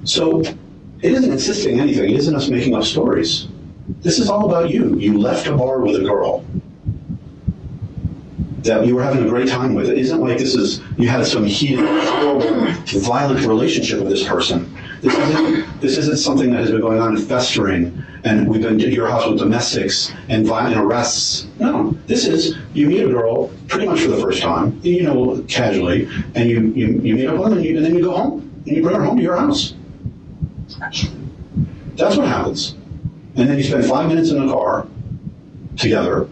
So it isn't insisting anything. It isn't us making up stories. This is all about you. You left a bar with a girl that you were having a great time with. It isn't like you had some heated, horrible, violent relationship with this person. This isn't something that has been going on and festering, and we've been to your house with domestics and violent arrests. No, this is, you meet a girl pretty much for the first time, casually, and you meet up with them, and then you go home, and you bring her home to your house. That's what happens. And then you spend 5 minutes in the car together,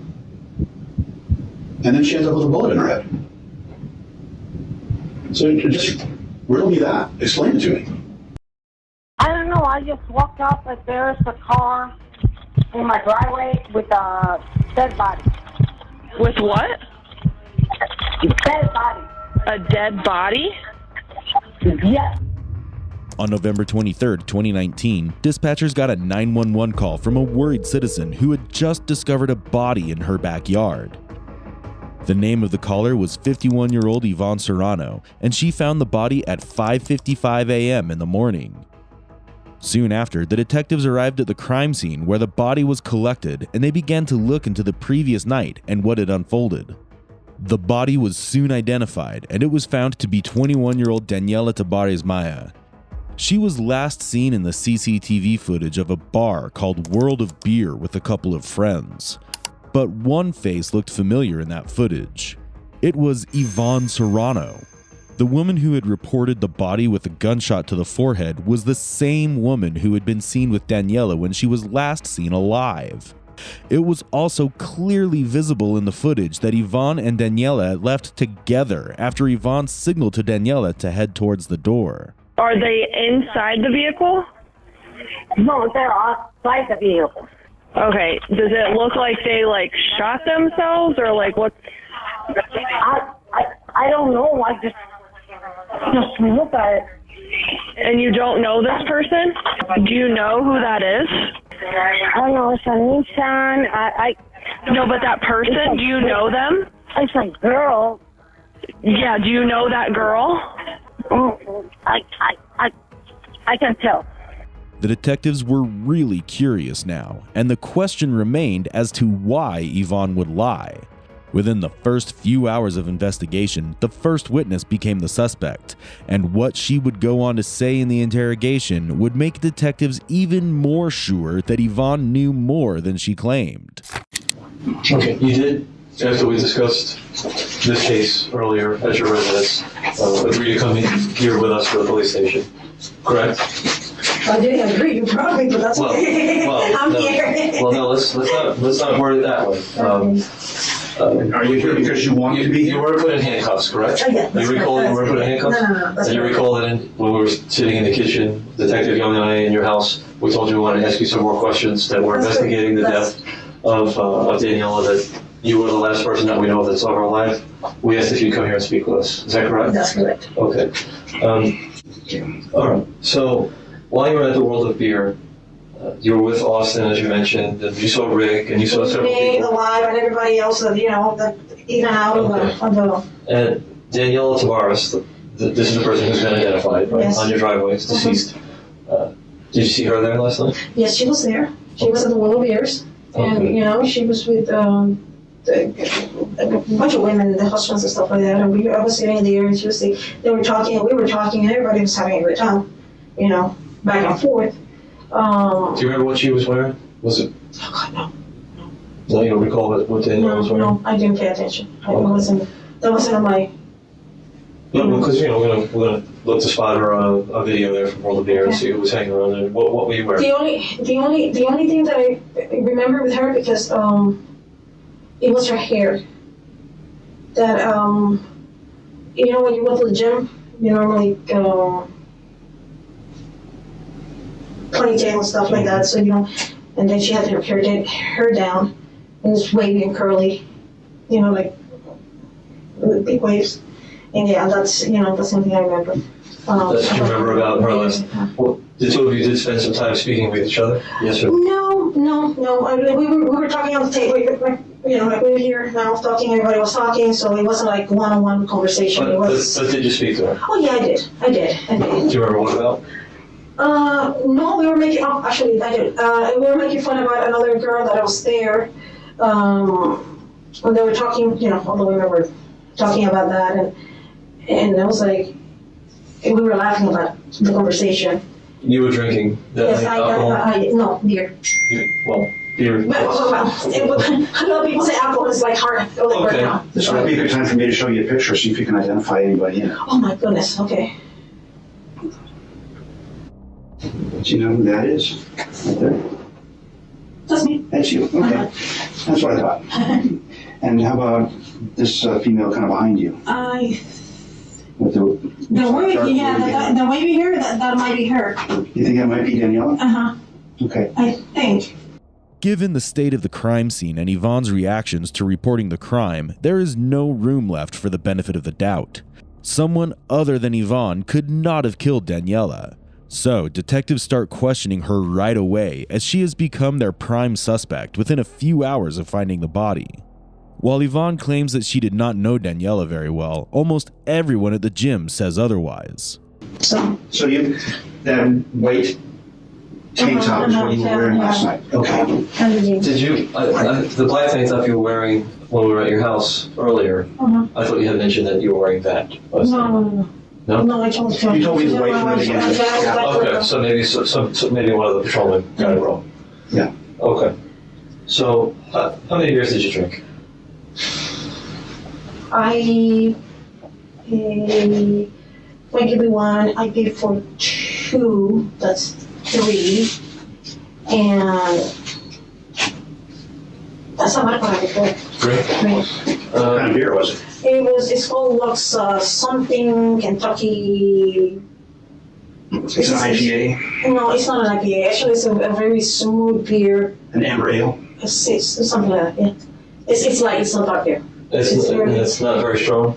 and then she ends up with a bullet in her head. So just riddle me that. Explain it to me. I don't know. I just walked up and there's a car in my driveway with a dead body. With what? Dead body. A dead body? Yes. On November 23, 2019, dispatchers got a 911 call from a worried citizen who had just discovered a body in her backyard. The name of the caller was 51-year-old Yvonne Serrano, and she found the body at 5:55 a.m. in the morning. Soon after, the detectives arrived at the crime scene where the body was collected, and they began to look into the previous night and what had unfolded. The body was soon identified, and it was found to be 21-year-old Daniela Tabares Maya. She was last seen in the CCTV footage of a bar called World of Beer with a couple of friends. But one face looked familiar in that footage. It was Yvonne Serrano. The woman who had reported the body with a gunshot to the forehead was the same woman who had been seen with Daniela when she was last seen alive. It was also clearly visible in the footage that Yvonne and Daniela left together after Yvonne signaled to Daniela to head towards the door. Are they inside the vehicle? No, they're outside the vehicle. Okay. Does it look like they shot themselves or what? I don't know. I just look at it. And you don't know this person? Do you know who that is? I don't know. It's a Nissan. No, but that person, do you know them? It's a girl. Yeah, do you know that girl? I can tell. The detectives were really curious now, and the question remained as to why Yvonne would lie. Within the first few hours of investigation, the first witness became the suspect, and what she would go on to say in the interrogation would make detectives even more sure that Yvonne knew more than she claimed. Okay, you did, after we discussed this case earlier at your residence, agree to come in here with us to the police station, correct? I didn't agree, you brought me, but that's okay. I'm here. Well, no, let's not word it that way. Are you here because you want to be here? You were put in handcuffs, correct? Yeah, that's you recall correct. you were put in handcuffs? No. And you recall that when we were sitting in the kitchen, Detective Young and I in your house, we told you we wanted to ask you some more questions that we're investigating the death of Daniela, that you were the last person that we know that's ever alive. We asked if you'd come here and speak with us. Is that correct? That's correct. Okay. All right. So while you were at the World of Beer, you were with Austin, as you mentioned, and you saw Rick, and you saw several Me, people. alive, and everybody else that, that in and out of the... And Daniela Tabares, this is the person who's been identified, right? Yes. On your driveway, it's deceased. Did you see her there last night? Yes, she was there. She was at the World of Beers. And, she was with a bunch of women, the husbands and stuff like that. And I was sitting there, and they were talking, and we were talking, and everybody was having a great time, back and forth. Do you remember what she was wearing? Was it? Oh, God, no. No, you don't recall what Daniela was wearing? No, I didn't pay attention. That wasn't on my... No, because, we're gonna look to spot her on a video there from World of Beer and see who was hanging around there. What were you wearing? The only thing that I remember with her, because it was her hair. That when you go to the gym, you normally ponytail and stuff like that. So and then she had her hair down, and it's wavy and curly, with big waves. And yeah, that's something I remember. That's what you remember about her last. Well, the two of you did spend some time speaking with each other. Yes, or no? No. I mean, we were talking on the table. We were here now talking. Everybody was talking, so it wasn't like one-on-one conversation. But did you speak to her? Oh yeah, I did. Do you remember what about? No, we were making, oh, actually, I did. We were making fun about another girl that was there. When they were talking, all the women were talking about that, and I was like, we were laughing about the conversation. You were drinking that Yes, night alcohol? no, beer. Well, beer. Well, a lot of people say alcohol is like hard, like right Okay. now. This might be a good time for me to show you a picture, see if you can identify anybody in it. Oh my goodness, okay. Do you know who that is? Right there? That's me. That's you, okay. That's what I thought. And how about this female kind of behind you? With the wavy, yeah, the wavy hair, that might be her. You think that might be Daniela? Uh-huh, Okay. I think. Given the state of the crime scene and Yvonne's reactions to reporting the crime, there is no room left for the benefit of the doubt. Someone other than Yvonne could not have killed Daniela. So, detectives start questioning her right away as she has become their prime suspect within a few hours of finding the body. While Yvonne claims that she did not know Daniela very well, almost everyone at the gym says otherwise. So you, that white tank top is what you were wearing last night? Okay. Did you, the black tank top you were wearing when we were at your house earlier, I thought you had mentioned that you were wearing that. No. No? No, I told you. You told me the white from the beginning. Okay, so maybe one of the patrolmen got it wrong. Yeah. Okay. So, how many beers did you drink? I give me one. I paid for 2. That's 3, and that's not much what I paid for. Great. What kind of beer was it? It's called Lux something Kentucky. It's an IPA? No, it's not an IPA. Actually, it's a very smooth beer. An amber ale? It's something like that. Yeah. It's light. It's not dark beer. It's not very strong.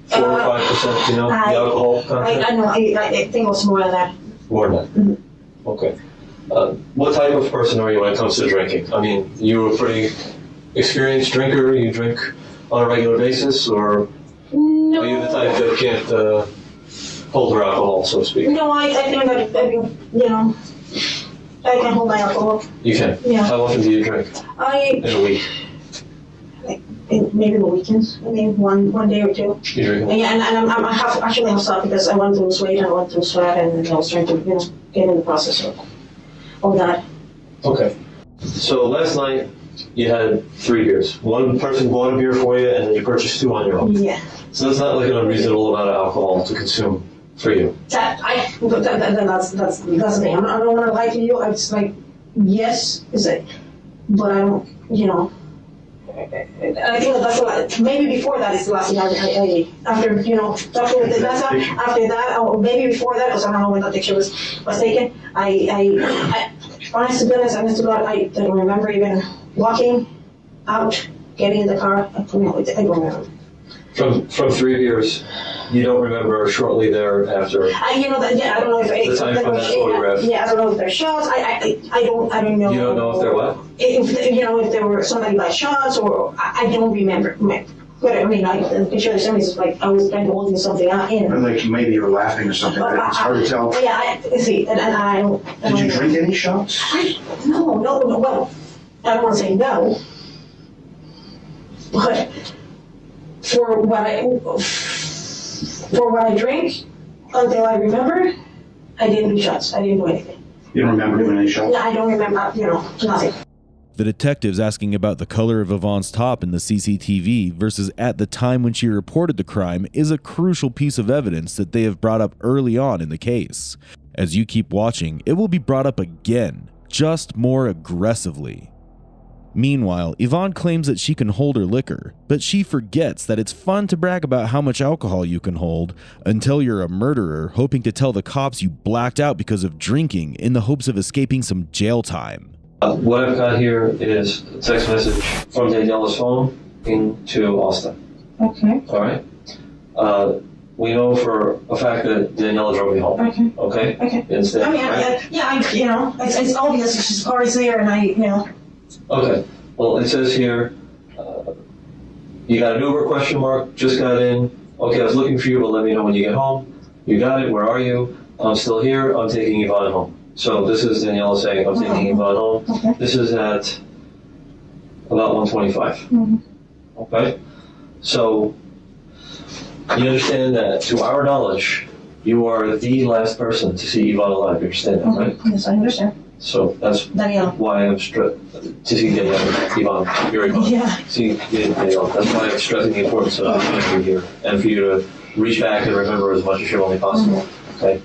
4 or 5%, the alcohol content? I know. I think it was more than that. More than that? Mm-hmm. Okay. What type of person are you when it comes to drinking? I mean, you're a pretty experienced drinker. You drink on a regular basis, or No. are you the type that can't hold her alcohol, so to speak? No, I think that I can hold my alcohol. You can? Yeah. How often do you drink in a week? Maybe the weekends. I mean, one day or 2. You drink? Yeah, and I have actually have stopped because I want to lose weight and I want to sweat, and I was trying to get in the process of that. Okay. So last night you had 3 beers. One person bought a beer for you, and then you purchased 2 on your own. Yeah. So that's not like an unreasonable amount of alcohol to consume for you. That's the thing. I don't want to lie to you. It's like, yes, is it? But I don't, I think that's a lot. Maybe before that is the last thing I after talking with the NASA, after that, or maybe before that, because I don't know when that picture was taken. I honest to goodness, I don't remember even walking out, getting in the car. I don't remember. From 3 beers, you don't remember shortly thereafter. I don't know if The time from that photograph. Yeah, I don't know if they're shots. I don't know. You don't know if they're what? If there were somebody by shots, or I don't remember. But I mean, the picture of somebody's like I was kind of holding something out in. Or like maybe you were laughing or something, but it's hard to tell. Yeah, see, and I don't. Did you drink any shots? No. Well, I don't want to say no, but for what I drink, until I remember, I didn't do shots. I didn't do anything. You don't remember doing any shots? I don't remember, nothing. The detectives asking about the color of Yvonne's top in the CCTV versus at the time when she reported the crime is a crucial piece of evidence that they have brought up early on in the case. As you keep watching, it will be brought up again, just more aggressively. Meanwhile, Yvonne claims that she can hold her liquor, but she forgets that it's fun to brag about how much alcohol you can hold until you're a murderer hoping to tell the cops you blacked out because of drinking in the hopes of escaping some jail time. What I've got here is a text message from Daniela's phone into Austin. Okay. All right? We know for a fact that Daniela drove me home. Okay. Okay? Okay. You understand? I mean, right? it's obvious his car is there, and Okay. Well, it says here, you got an Uber ? Just got in. Okay, I was looking for you, but let me know when you get home. You got it. Where are you? I'm still here, I'm taking Yvonne home. So this is Daniela saying, I'm taking Yvonne home. Okay. This is at about 1:25. Mm-hmm. Okay? So you understand that, to our knowledge, you are the last person to see Yvonne alive. You understand that, right? Yes, I understand. So that's Daniela. why I'm to see Daniela, Yvonne, you're Yvonne. Yeah. See Daniela. That's why I'm stressing the importance of having you here and for you to reach back and remember as much as humanly possible. Okay.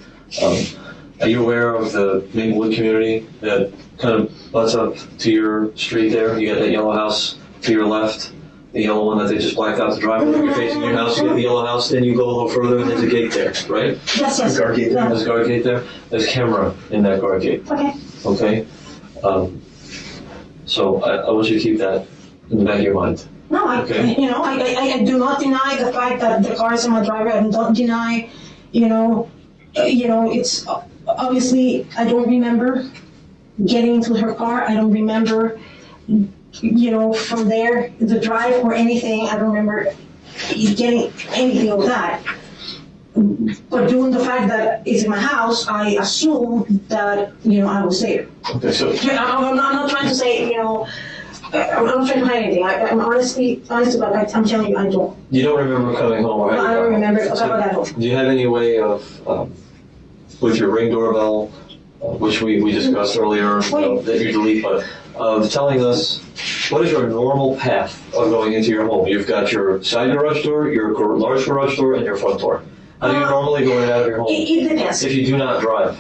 Are you aware of the Maplewood community that kind of butts up to your street there? You got that yellow house to your left, the yellow one that they just blacked out the driveway. You're facing your house, you get the yellow house, then you go a little further and there's a gate there, right? Yes, yes. Guard gate. Yeah. There's a guard gate there. There's a camera in that guard gate. Okay. Okay? So I want you to keep that in the back of your mind. No, Okay. I do not deny the fact that the car is in my driveway. I don't deny, it's obviously I don't remember getting into her car. I don't remember, from there, the drive or anything. I don't remember getting anything of that. But due to the fact that it's in my house, I assume that, I was there. Okay, so I'm not trying to say, I'm not trying to hide anything. I'm honest, but I'm telling you, I don't. you don't remember coming home, right? I don't remember about that home. Do you have any way of, with your Ring doorbell, which we discussed earlier, that you delete, but of telling us what is your normal path of going into your home? You've got your side garage door, your large garage door, and your front door. How do you normally go in and out of your home? It depends. If you do not drive,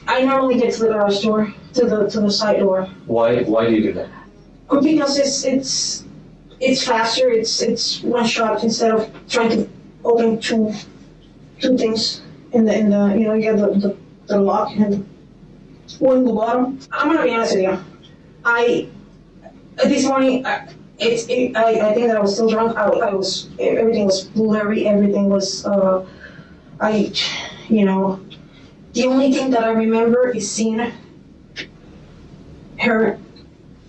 I normally get to the garage door, to the side door. why do you do that? Because it's faster. It's one shot instead of trying to open two things in the you have the lock and one in the bottom. I'm gonna be honest with you. This morning I think that I was still drunk. Everything was blurry. Everything was the only thing that I remember is seeing her.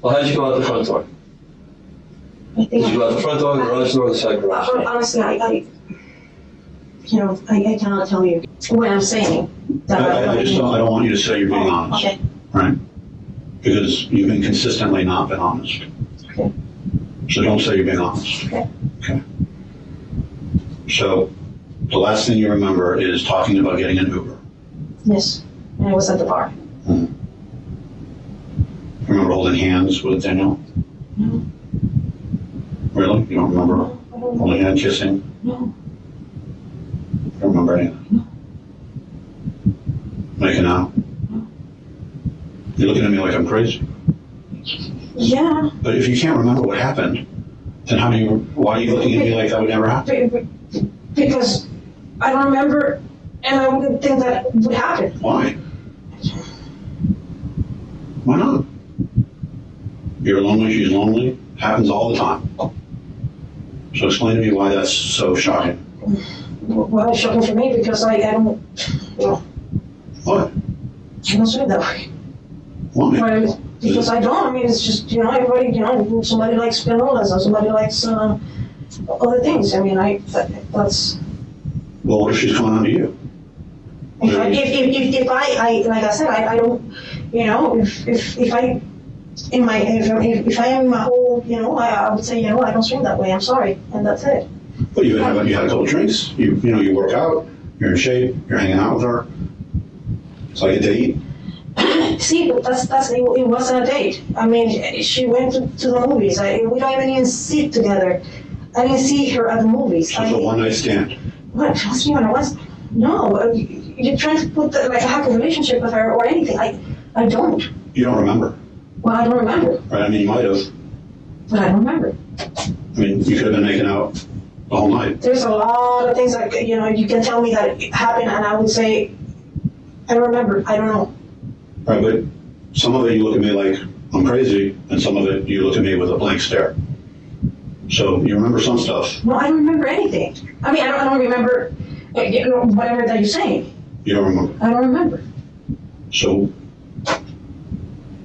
Well, how did you go out the front door? I think Did you go out the front door, the garage door, or the side garage door? honestly, I cannot tell you what I'm saying. That I don't want you to say you're being honest, Okay. right? Because you've been consistently not been honest. Okay. So don't say you're being honest. Okay. Okay. So the last thing you remember is talking about getting an Uber. Yes, and I was at the bar. Remember holding hands with Danielle? No. Really? You don't remember I don't know. holding hands, kissing? No. You don't remember anything? No. Making out? No. You're looking at me like I'm crazy. Yeah. But if you can't remember what happened, then why are you looking at me like that would never happen? Because I don't remember, and I wouldn't think that would happen. Why? Why not? You're lonely, she's lonely. Happens all the time. So explain to me why that's so shocking. Well, it's shocking for me because I don't, What? I don't say it that way. Why? Because I don't. I mean, it's just, everybody, somebody likes granolas and somebody likes other things. I mean, that's. Well, what if she's coming on to you? If I like I said, I don't, if I am in my whole, I would say, I don't swim that way. I'm sorry, and that's it. Well, you had a couple drinks. You work out. You're in shape. You're hanging out with her. It's like a date. See, but it wasn't a date. I mean, she went to the movies. We don't even sit together. I didn't see her at the movies. So it's a one-night stand. What? What's me on a Wednesday? No, you're trying to put I have a relationship with her or anything. I don't. You don't remember, Well, I don't remember, right? I mean, you might have. but I don't remember. I mean, you could have been making out the whole night. There's a lot of things that, you can tell me that it happened and I would say, I don't remember, I don't know. Right, but some of it you look at me like I'm crazy, and some of it you look at me with a blank stare. So you remember some stuff. No, I don't remember anything. I mean, I don't remember, whatever that you're saying. You don't remember. I don't remember. So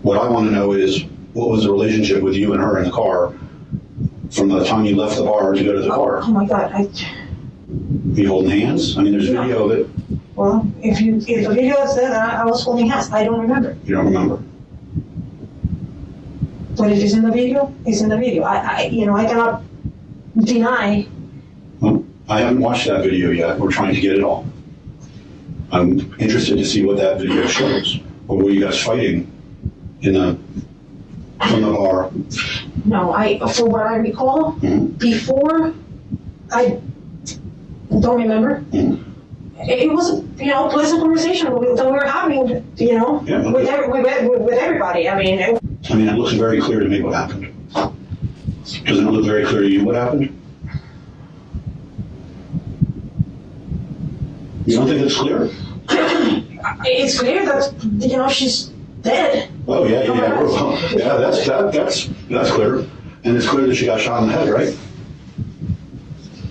what I want to know is, what was the relationship with you and her in the car from the time you left the bar to go to the car? Oh my God, You holding hands? I mean, there's video of it. Well, if the video is there, then I was holding hands. I don't remember. You don't remember? But if it's in the video, it's in the video. I cannot deny. Well, I haven't watched that video yet. We're trying to get it all. I'm interested to see what that video shows. Or were you guys fighting from the bar? No, for what I recall, before, I don't remember. It was a pleasant conversation that we were having, with everybody. I mean, it looks very clear to me what happened. Doesn't it look very clear to you what happened? You don't think it's clear? It's clear that she's dead. Oh yeah. Well, yeah, that's clear, and it's clear that she got shot in the head, right?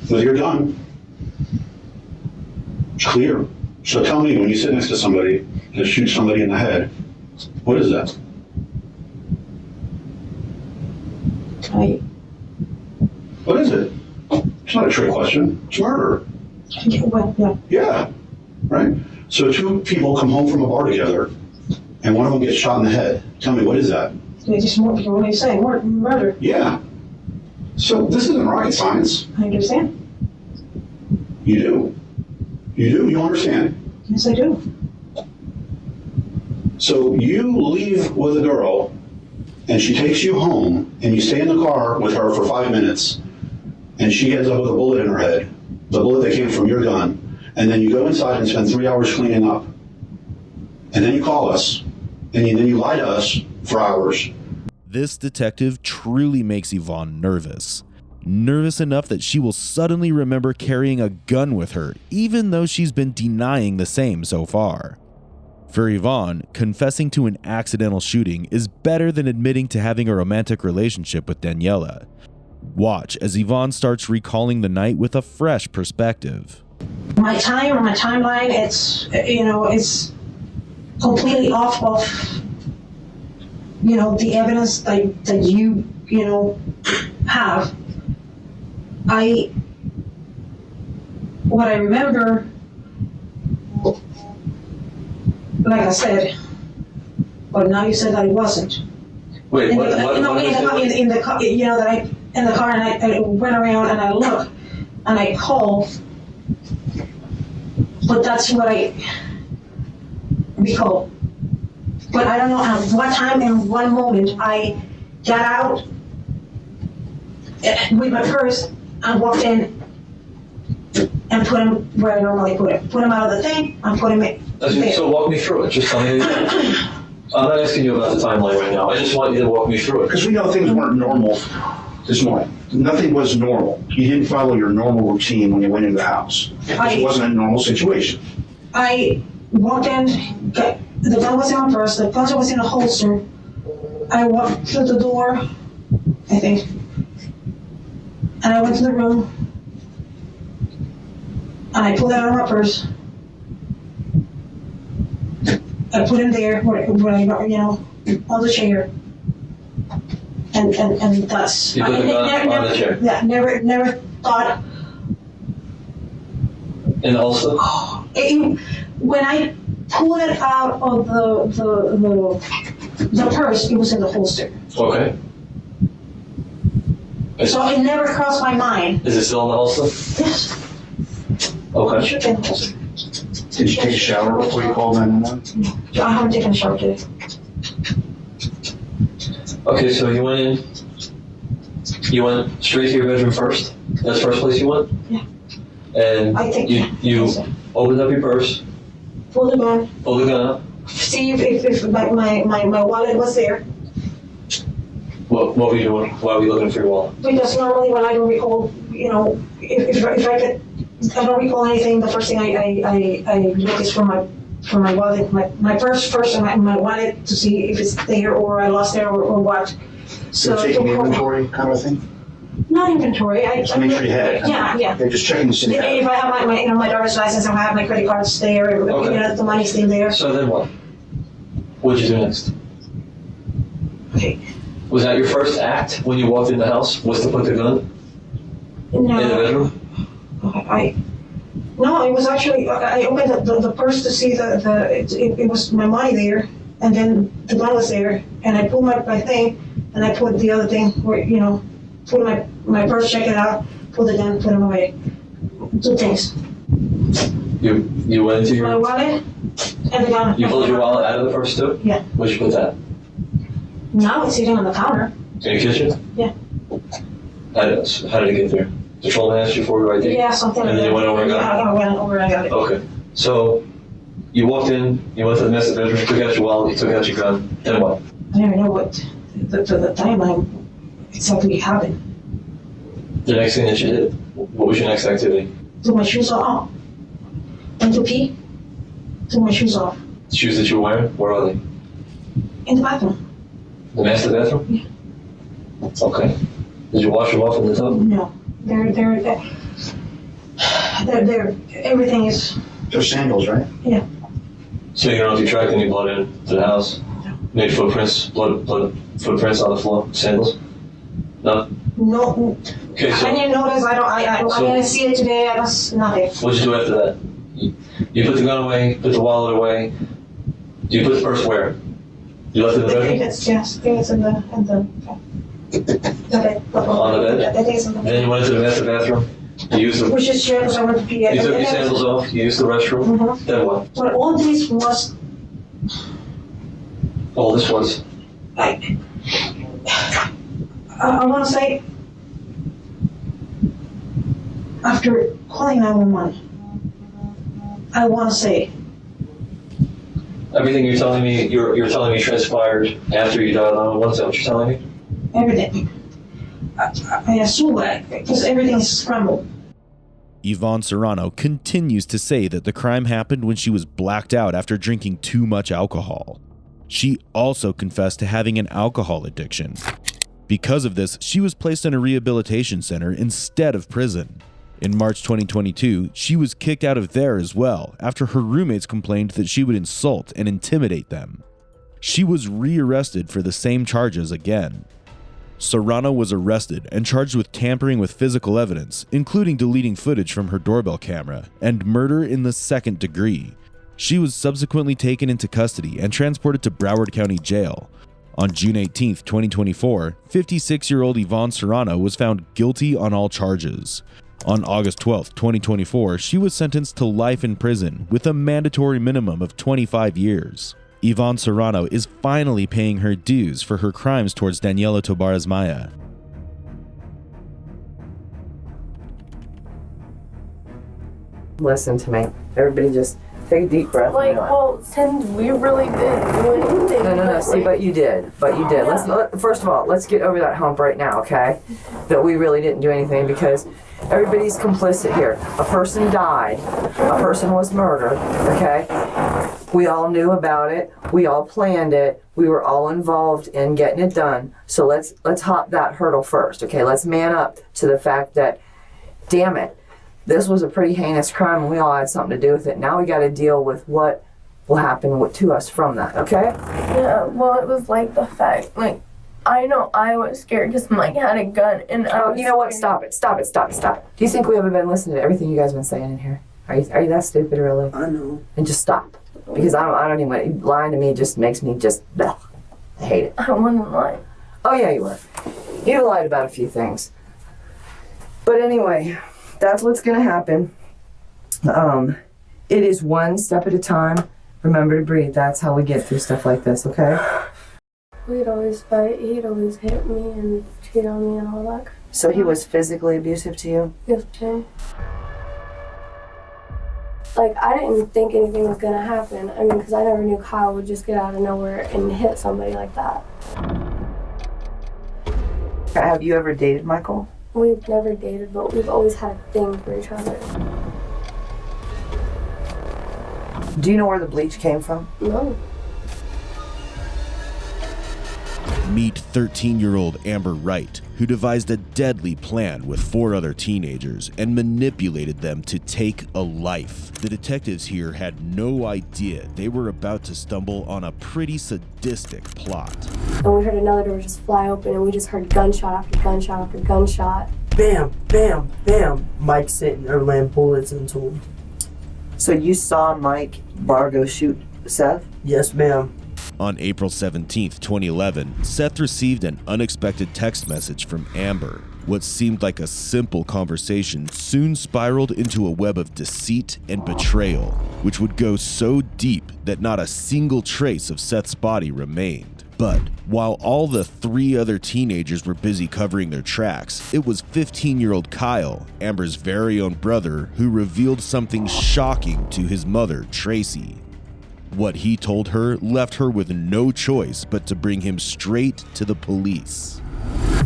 But you're done. It's clear. So tell me, when you sit next to somebody that shoots somebody in the head, what is that? What is it? It's not a trick question. It's murder. Yeah. Right? So two people come home from a bar together, and one of them gets shot in the head. Tell me, what is that? It's just what are you saying? Murder. Yeah. So this isn't rocket science. I understand. You do. You understand. Yes, I do. So you leave with a girl, and she takes you home, and you stay in the car with her for 5 minutes, and she ends up with a bullet in her head, the bullet that came from your gun, and then you go inside and spend 3 hours cleaning up. And then you call us, and then you lie to us for hours. This detective truly makes Yvonne nervous. Nervous enough that she will suddenly remember carrying a gun with her, even though she's been denying the same so far. For Yvonne, confessing to an accidental shooting is better than admitting to having a romantic relationship with Daniela. Watch as Yvonne starts recalling the night with a fresh perspective. My timeline, it's completely off of, the evidence that you have. What I remember, like I said, but now you said that it wasn't. Wait, in the car, that I in the car, and I went around and I looked and I called, but that's what I recall. But I don't know at what time and what moment I got out with my purse and walked in and put him where I normally put him. Put him out of the thing and put him in. So walk me through it. Just tell me. I'm not asking you about the timeline right now. I just want you to walk me through it. Because we know things weren't normal this morning. Nothing was normal. You didn't follow your normal routine when you went into the house. It wasn't a normal situation. I walked in, the gun was in my purse, the gun was in a holster. I walked through the door, I think, and I went to the room, and I pulled it out of my purse. I put him there, where on the chair. And that's... You put the gun on the chair? Yeah, never thought... And also? When I pulled it out of the purse, it was in the holster. Okay. So it never crossed my mind. Is it still in the holster? Yes. Okay. It should be in the holster. Did you take a shower before you called 911? I haven't taken a shower today. Okay, so you went in. You went straight to your bedroom first? That's the first place you went? Yeah. And I think you so. opened up your purse, Pulled the gun. pulled the gun out. See if my wallet was there. What were you doing? Why were you looking for your wallet? Because normally when I don't recall, if I don't recall anything, the first thing I look is for my wallet, my purse first, and my wallet to see if it's there or I lost it or what. So taking inventory kind of a thing? Not inventory. Just make sure you had it. Yeah. They're just checking to see If I have my driver's license, if I have my credit cards there, Okay. the money's still there. So then what? What'd you do next? Okay. Was that your first act when you walked in the house? Was to put the gun No. in the bedroom? No, it was actually, I opened the purse to see it was my money there, and then the gun was there, and I pulled my thing, and I put the other thing where, put my purse, check it out, pull the gun, put them away. 2 things. You went into My your... wallet and the gun. You pulled your wallet out of the purse too? Yeah. Where'd you put that? Now it's sitting on the counter. In the kitchen? Yeah. How did it get there? The patrolman asked you for your ID? Yeah, something like And that. then you went over and got it? Yeah, I went over and I got it. Okay. So, you walked in, you went to the master bedroom, you took out your wallet, you took out your gun, then what? I don't even know what the timeline exactly happened. The next thing that you did, what was your next activity? Took my shoes off. Went to pee. Took my shoes off. The shoes that you were wearing, where are they? In the bathroom. The master bathroom? Yeah. Okay. Did you wash them off in the tub? No. They're everything is, They're sandals, right? yeah. So you don't know if you tracked any blood into the house? No. Made footprints, blood footprints on the floor, sandals? No? No, Okay, so I didn't notice, I didn't see it today, I was nothing. what'd you do after that? You put the gun away, put the wallet away. You put the purse where? You left it in the I think bedroom? it's in the bed. On the bed? I think it's in the Then bed. you went to the master bathroom. You used the... Which is true, because I went to pee. You took your sandals off, you used the restroom, Mhm. then what? But all this was, All this was, like, I want to say, after calling 911, I want to say, everything you're telling me transpired after you dialed 911, is that what you're telling me? everything. I assume that, because everything is scrambled. Yvonne Serrano continues to say that the crime happened when she was blacked out after drinking too much alcohol. She also confessed to having an alcohol addiction. Because of this, she was placed in a rehabilitation center instead of prison. In March 2022, she was kicked out of there as well after her roommates complained that she would insult and intimidate them. She was rearrested for the same charges again. Serrano was arrested and charged with tampering with physical evidence, including deleting footage from her doorbell camera, and murder in the 2nd degree. She was subsequently taken into custody and transported to Broward County Jail. On June 18, 2024, 56-year-old Yvonne Serrano was found guilty on all charges. On August 12, 2024, she was sentenced to life in prison with a mandatory minimum of 25 years. Yvonne Serrano is finally paying her dues for her crimes towards Daniela Tobarez Maya. Listen to me. Everybody just take a deep breath. Like, well, since we really didn't do anything. No. See, but you did. First of all, let's get over that hump right now, okay? That we really didn't do anything because everybody's complicit here. A person died. A person was murdered, okay? We all knew about it. We all planned it. We were all involved in getting it done. So let's hop that hurdle first, okay? Let's man up to the fact that, damn it, this was a pretty heinous crime and we all had something to do with it. Now we got to deal with what will happen to us from that, okay? Yeah, well, it was like the fact, like, I know I was scared because Mike had a gun and I was You know what? scared. Stop it. Do you think we haven't been listening to everything you guys have been saying in here? Are you that stupid, really? I know. And just stop. Because I don't even, lying to me just makes me just, ugh, I hate it. I wasn't lying. Oh yeah, you were. You lied about a few things. But anyway, that's what's gonna happen. It is one step at a time. Remember to breathe. That's how we get through stuff like this, okay? We'd always fight. He'd always hit me and cheat on me and all that. So he was physically abusive to you? Yes, Jim. Like, I didn't think anything was gonna happen. I mean, because I never knew Kyle would just get out of nowhere and hit somebody like that. Have you ever dated Michael? We've never dated, but we've always had a thing for each other. Do you know where the bleach came from? No. Meet 13-year-old Amber Wright, who devised a deadly plan with 4 other teenagers and manipulated them to take a life. The detectives here had no idea they were about to stumble on a pretty sadistic plot. And we heard another door just fly open and we just heard gunshot after gunshot after gunshot. Bam, bam, bam. Mike sitting there laying bullets into him. So you saw Mike Bargo shoot Seth? Yes, ma'am. On April 17th, 2011, Seth received an unexpected text message from Amber. What seemed like a simple conversation soon spiraled into a web of deceit and betrayal, which would go so deep that not a single trace of Seth's body remained. But while all the 3 other teenagers were busy covering their tracks, it was 15-year-old Kyle, Amber's very own brother, who revealed something shocking to his mother, Tracy. What he told her left her with no choice but to bring him straight to the police.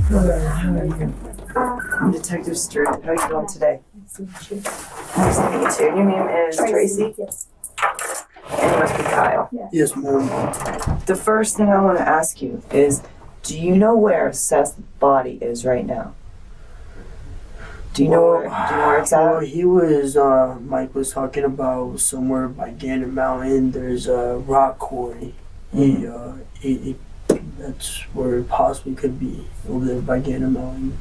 I'm Detective Stewart. How are you doing today? Nice to meet you too. Your name is Tracy? Yes. And you must be Kyle. Yes, ma'am. The first thing I want to ask you is, do you know where Seth's body is right now? Do you know where it's Well, at? he was, Mike was talking about somewhere by Gander Mountain, there's a rock quarry. He, that's where it possibly could be, over there by Gander Mountain.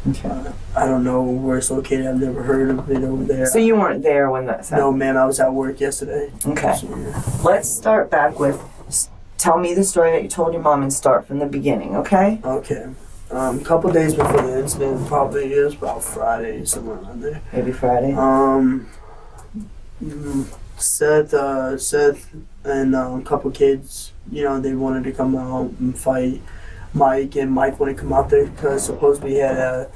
Okay. I don't know where it's located, I've never heard of it over there. So you weren't there when that happened? No, ma'am, I was at work yesterday. Okay. So, yeah. Let's start back with, tell me the story that you told your mom and start from the beginning, okay? Okay. A couple days before the incident, probably it was about Friday, somewhere around there. Maybe Friday. Seth and a couple kids, they wanted to come out and fight Mike, and Mike wanted to come out there because supposedly he had a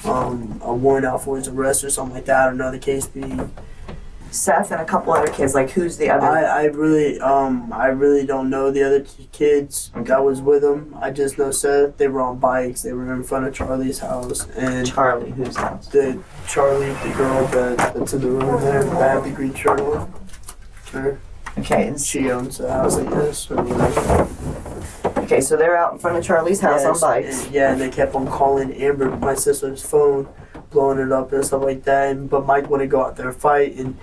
warrant out for his arrest or something like that. I don't know the case being. Seth and a couple other kids, like who's the other? I really don't know the other kids that was with him. I just know Seth. They were on bikes. They were in front of Charlie's house. And Charlie, whose house? Charlie, the girl that's in the room there, that had the green shirt on. Her. Okay. And she owns the house, I guess. Or whatever. Okay, so they're out in front of Charlie's house on bikes. And they kept on calling Amber, my sister's phone, blowing it up and stuff like that. But Mike wanted to go out there and fight, and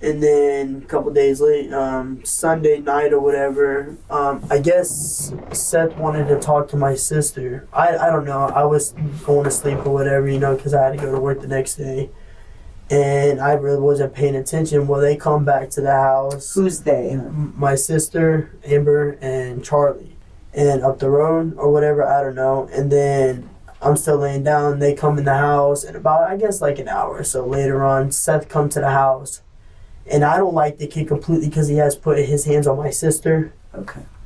then a couple days later, Sunday night or whatever, I guess Seth wanted to talk to my sister. I don't know. I was going to sleep or whatever, because I had to go to work the next day. And I really wasn't paying attention. Well, they come back to the house. Who's they? My sister, Amber, and Charlie. And up the road or whatever, I don't know. And then I'm still laying down. They come in the house, and about, I guess, like an hour or so later on, Seth come to the house. And I don't like the kid completely because he has put his hands on my sister.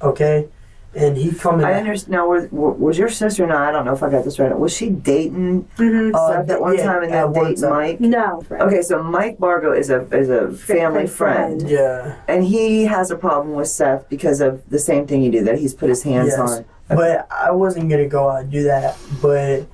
Okay? And he come in. I understand. Now, was your sister, no, I don't know if I got this right. Was she dating Seth at one time and then dating Mike? No. Okay, so Mike Bargo is a family friend. Yeah. And he has a problem with Seth because of the same thing you do, that he's put his hands on. Okay. But I wasn't going to go out and do that. But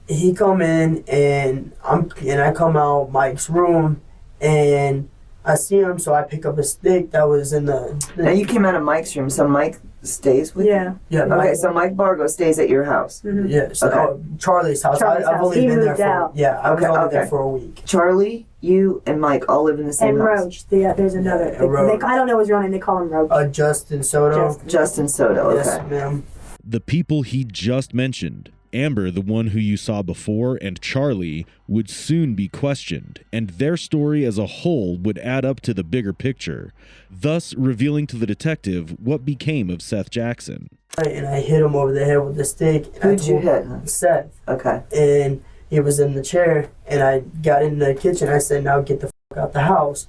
he come in, and I come out Mike's room, and I see him, so I pick up a stick that was in the... Now, you came out of Mike's room, so Mike stays with you? Yeah. Okay, so Mike Bargo stays at your house? Mm-hmm. Yeah, so Charlie's house. I've only been there for... Yeah, I was only there for a week. Charlie, you, and Mike all live in the same house? And Roach. There's another... I don't know his real name. They call him Roach. Justin Soto. Justin Soto, okay. Yes, ma'am. The people he just mentioned, Amber, the one who you saw before, and Charlie, would soon be questioned, and their story as a whole would add up to the bigger picture, thus revealing to the detective what became of Seath Jackson. And I hit him over the head with the stick. Who'd you hit? Seth. Okay. And he was in the chair, and I got in the kitchen. I said, now get the fuck out the house.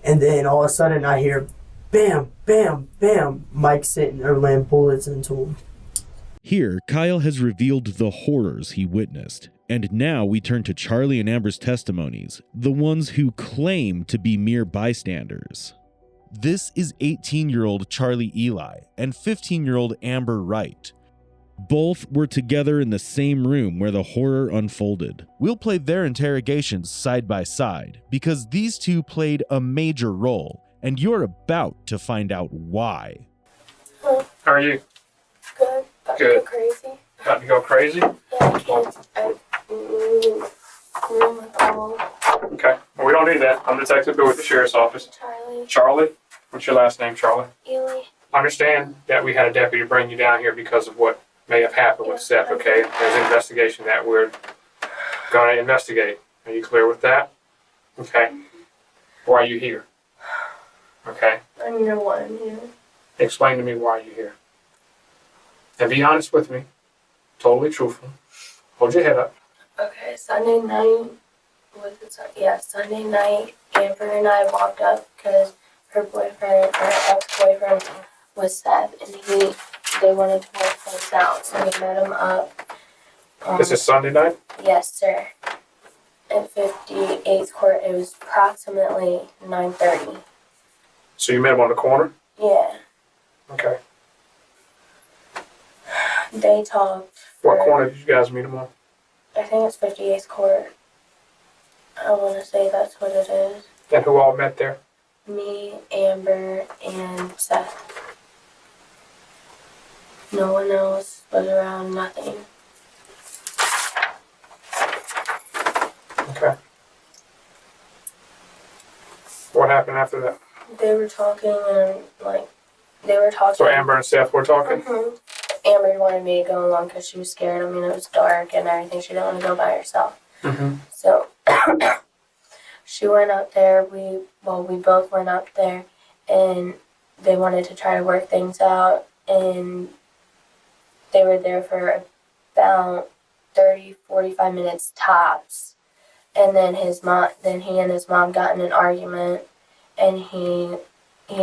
And then all of a sudden I hear, bam, bam, bam, Mike sitting there laying bullets into him. Here, Kyle has revealed the horrors he witnessed, and now we turn to Charlie and Amber's testimonies, the ones who claim to be mere bystanders. This is 18-year-old Charlie Eli and 15-year-old Amber Wright. Both were together in the same room where the horror unfolded. We'll play their interrogations side by side because these two played a major role, and you're about to find out why. How are you? Good. About Good. to go crazy. About to go crazy? Yeah, I can't. Okay. Well, we don't need that. I'm Detective Bill with the Sheriff's Office. Charlie. Charlie? What's your last name, Charlie? Ely. I understand that we had a deputy bring you down here because of what may have happened with Seth, okay? There's an investigation that we're going to investigate. Are you clear with that? Okay. Why are you here? Okay. I'm your one, yeah. Explain to me why you're here. And be honest with me. Totally truthful. Hold your head up. Okay, Sunday night, Sunday night, Amber and I walked up because her ex-boyfriend was Seth, and they wanted to work things out, so we met him up. This is Sunday night? Yes, sir. At 58th Court, it was approximately 9:30. So you met him on the corner? Yeah. Okay. They talked. What corner did you guys meet him on? I think it's 58th Court. I want to say that's what it is. And who all met there? Me, Amber, and Seth. No one else was around, nothing. Okay. What happened after that? They were talking and, they were talking. So Amber and Seth were talking? Mm-hmm. Amber wanted me to go along because she was scared. I mean, it was dark and everything. She didn't want to go by herself. Mm-hmm. So she went up there. We both went up there, and they wanted to try to work things out. And they were there for about 30, 45 minutes tops. And then he and his mom got in an argument, and he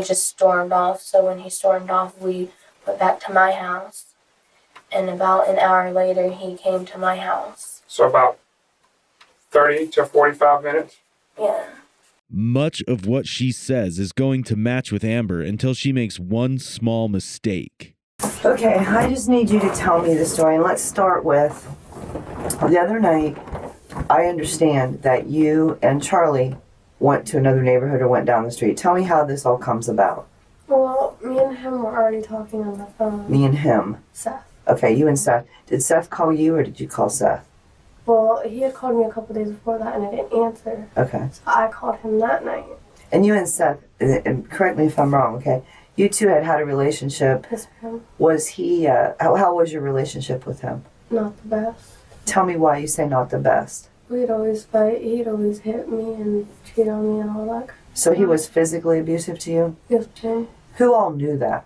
just stormed off. So when he stormed off, we went back to my house. And about an hour later, he came to my house. So about 30 to 45 minutes? Yeah. Much of what she says is going to match with Amber until she makes one small mistake. Okay, I just need you to tell me the story. And let's start with the other night. I understand that you and Charlie went to another neighborhood or went down the street. Tell me how this all comes about. Well, me and him were already talking on the phone. Me and him. Seth. Okay, you and Seth. Did Seth call you or did you call Seth? Well, he had called me a couple days before that and I didn't answer. Okay. So I called him that night. And you and Seth, and correct me if I'm wrong, okay? You two had a relationship. Yes, ma'am. Was he, how was your relationship with him? Not the best. Tell me why you say not the best. We'd always fight. He'd always hit me and cheat on me and all that. So he was physically abusive to you? Yes, ma'am. Who all knew that?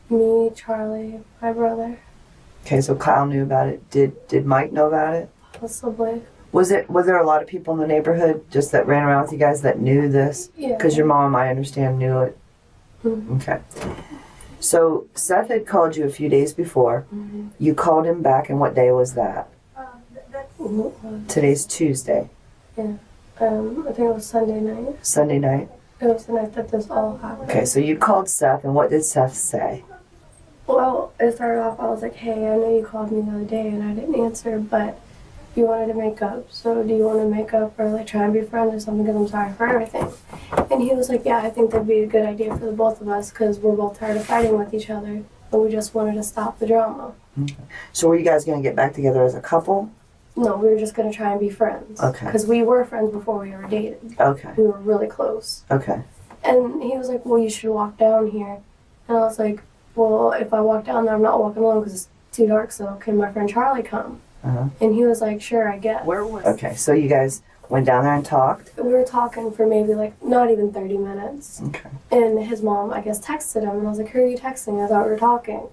Me, Charlie, my brother. Okay, so Kyle knew about it. Did Mike know about it? Possibly. Were there a lot of people in the neighborhood just that ran around with you guys that knew this? Yeah. Because your mom, I understand, knew it. Mm-hmm. Okay. So Seth had called you a few days before. Mm-hmm. You called him back, and what day was that? Today's Tuesday. Yeah. I think it was Sunday night. Sunday night? It was the night that this all happened. Okay, so you called Seth, and what did Seth say? Well, it started off, I was like, hey, I know you called me the other day and I didn't answer, but you wanted to make up. So do you want to make up or try and be friends or something because I'm sorry for everything? And he was like, yeah, I think that'd be a good idea for the both of us because we're both tired of fighting with each other. But we just wanted to stop the drama. Okay. So were you guys going to get back together as a couple? No, we were just going to try and be friends. Okay. Because we were friends before we ever dated. Okay. We were really close. Okay. And he was like, well, you should walk down here. And I was like, well, if I walk down there, I'm not walking alone because it's too dark, so can my friend Charlie come? Uh-huh. And he was like, sure, I guess. Okay, so you guys went down there and talked? We were talking for maybe not even 30 minutes. Okay. And his mom, I guess, texted him, and I was like, who are you texting? I thought we were talking.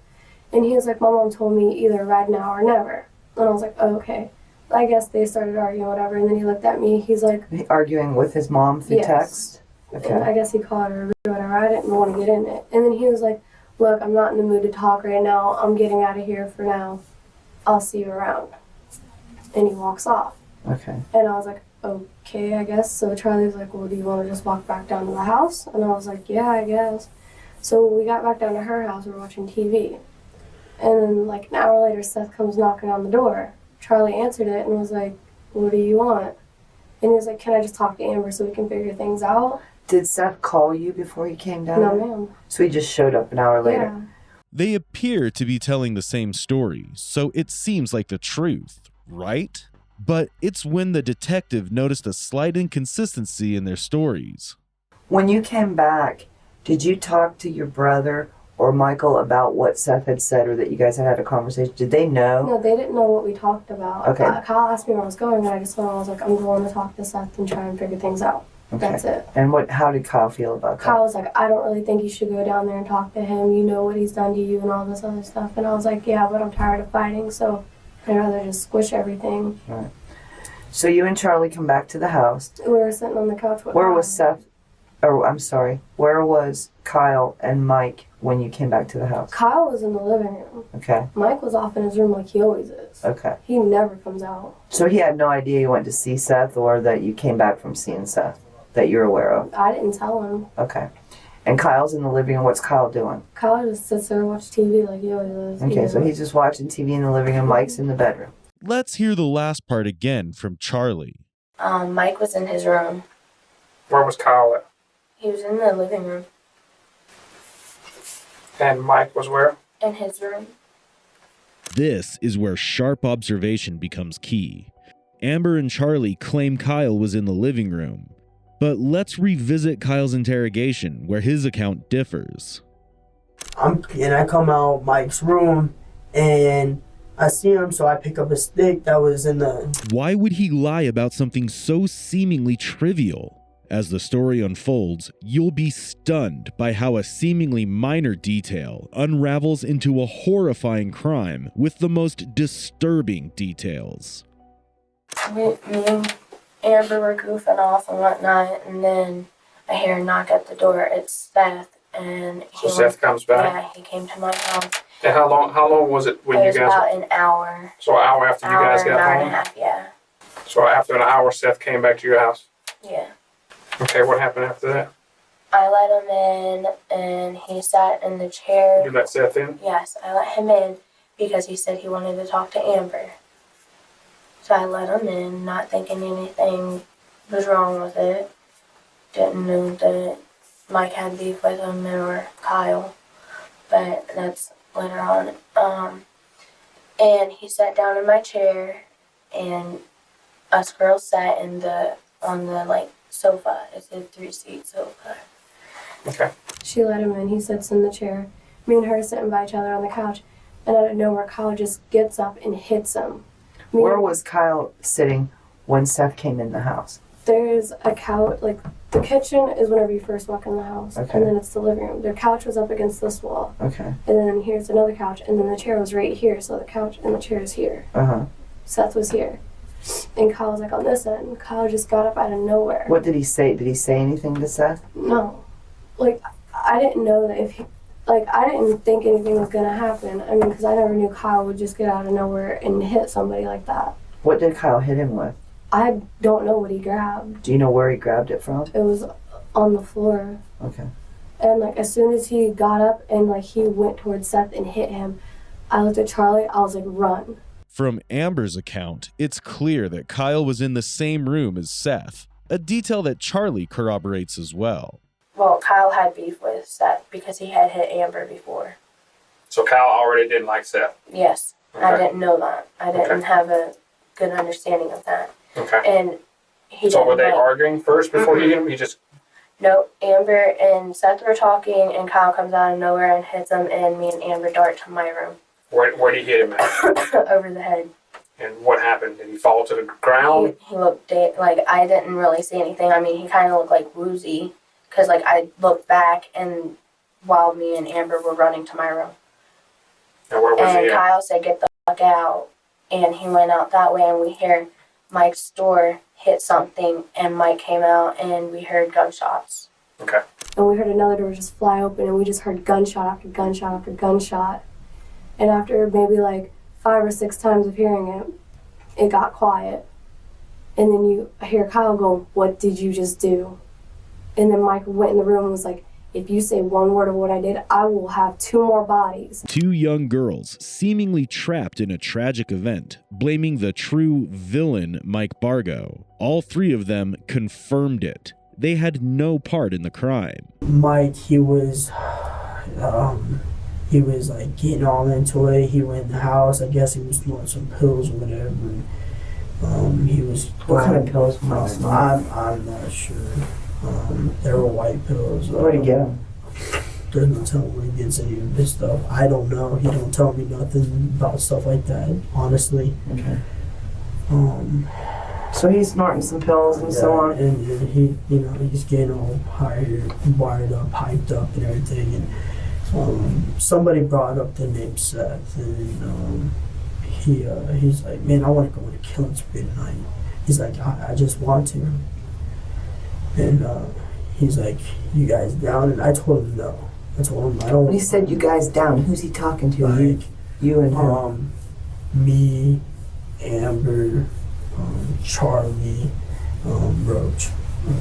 And he was like, my mom told me either right now or never. And I was like, oh, okay. I guess they started arguing, whatever, and then he looked at me, he's like... Arguing with his mom through text? Okay. And I guess he called her or whatever, I didn't want to get in it. And then he was like, look, I'm not in the mood to talk right now, I'm getting out of here for now. I'll see you around. And he walks off. Okay. And I was like, okay, I guess. So Charlie was like, well, do you want to just walk back down to the house? And I was like, yeah, I guess. So we got back down to her house, we were watching TV. And then an hour later, Seth comes knocking on the door. Charlie answered it and was like, what do you want? And he was like, can I just talk to Amber so we can figure things out? Did Seth call you before he came down? No, ma'am. So he just showed up an hour later? Yeah. They appear to be telling the same story, so it seems like the truth, right? But it's when the detective noticed a slight inconsistency in their stories. When you came back, did you talk to your brother or Michael about what Seth had said or that you guys had a conversation? Did they know? No, they didn't know what we talked about. Okay. Kyle asked me where I was going, and I just went, I was like, I'm going to talk to Seth and try and figure things out. Okay. That's it. And how did Kyle feel about that? Kyle was like, I don't really think you should go down there and talk to him. You know what he's done to you and all this other stuff. And I was like, yeah, but I'm tired of fighting, so I'd rather just squish everything. Right. So you and Charlie come back to the house. We were sitting on the couch with Where Kyle. was Seth? Oh, I'm sorry. Where was Kyle and Mike when you came back to the house? Kyle was in the living room. Okay. Mike was off in his room like he always is. Okay. He never comes out. So he had no idea you went to see Seth or that you came back from seeing Seth that you're aware of? I didn't tell him. Okay. And Kyle's in the living room. What's Kyle doing? Kyle just sits there and watches TV like he always is. Okay, so he's just watching TV in the living room. Mike's in the bedroom. Let's hear the last part again from Charlie. Mike was in his room. Where was Kyle at? He was in the living room. And Mike was where? In his room. This is where sharp observation becomes key. Amber and Charlie claim Kyle was in the living room. But let's revisit Kyle's interrogation, where his account differs. I come out Mike's room, and I see him, so I pick up a stick that was in the... Why would he lie about something so seemingly trivial? As the story unfolds, you'll be stunned by how a seemingly minor detail unravels into a horrifying crime with the most disturbing details. Me and Amber were goofing off and whatnot, and then I hear a knock at the door. It's Seth, and So Seth comes back? Yeah, he came to my house. And how long was it when It you was guys... about an hour. So an hour after you guys got hour home? and a half, yeah. So after an hour, Seth came back to your house? Yeah. Okay, what happened after that? I let him in, and he sat in the chair. You let Seth in? Yes, I let him in because he said he wanted to talk to Amber. So I let him in, not thinking anything was wrong with it. Didn't know that Mike had beef with him or Kyle, but that's later on. And he sat down in my chair, and us girls sat on the sofa. It's a 3-seat sofa. Okay. She let him in. He sits in the chair. Me and her sitting by each other on the couch, and out of nowhere, Kyle just gets up and hits him. Where was Kyle sitting when Seth came in the house? There's a couch, the kitchen is whenever you first walk in the house, Okay. and then it's the living room. Their couch was up against this wall, Okay. and then here's another couch, and then the chair was right here, so the couch and the chair is here. Uh-huh. Seth was here, and Kyle was on this end. Kyle just got up out of nowhere. What did he say? Did he say anything to Seth? No. I didn't know that if he... I didn't think anything was going to happen. I mean, because I never knew Kyle would just get out of nowhere and hit somebody like that. What did Kyle hit him with? I don't know what he grabbed. Do you know where he grabbed it from? It was on the floor. Okay. And, as soon as he got up and, he went towards Seth and hit him, I looked at Charlie, I was like, run. From Amber's account, it's clear that Kyle was in the same room as Seth, a detail that Charlie corroborates as well. Well, Kyle had beef with Seth because he had hit Amber before. So Kyle already didn't like Seth? Yes. Okay. I didn't know that. I didn't Okay. have a good understanding of that. Okay. And he So didn't were they like... arguing first before you hit him? You just... No, Amber and Seth were talking, and Kyle comes out of nowhere and hits him, and me and Amber dart to my room. Where did he hit him at? Over the head. And what happened? Did he fall to the ground? He looked dead. I didn't really see anything. I mean, he kind of looked woozy, because I looked back, and while me and Amber were running to my room. And where was And he at? Kyle said, get the fuck out. And he went out that way, and we hear Mike's door hit something, and Mike came out, and we heard gunshots. Okay. And we heard another door just fly open, and we just heard gunshot after gunshot after gunshot. And after maybe 5 or 6 times of hearing it, it got quiet. And then you hear Kyle go, what did you just do? And then Mike went in the room and was like, if you say one word of what I did, I will have 2 more bodies. 2 young girls seemingly trapped in a tragic event, blaming the true villain Mike Bargo. All 3 of them confirmed it. They had no part in the crime. Mike, he was getting all into it. He went in the house. I guess he was doing some pills or whatever. He was... What kind of pills was Mike smoking? I'm not sure. They were white pills. Where'd he get them? There's no telling where he gets any of this stuff. I don't know. He don't tell me nothing about stuff like that, honestly. Okay. So he's snorting some pills and so on. And he, he's getting all wired up, hyped up, and everything. And somebody brought up the name Seth, and he's like, man, I want to go on a killing spree tonight. He's like, I just want to. And he's like, you guys down? And I told him no. I told him I don't. When he said you guys down, who's he talking to? Like, you and him. Me, Amber, Charlie, Roach.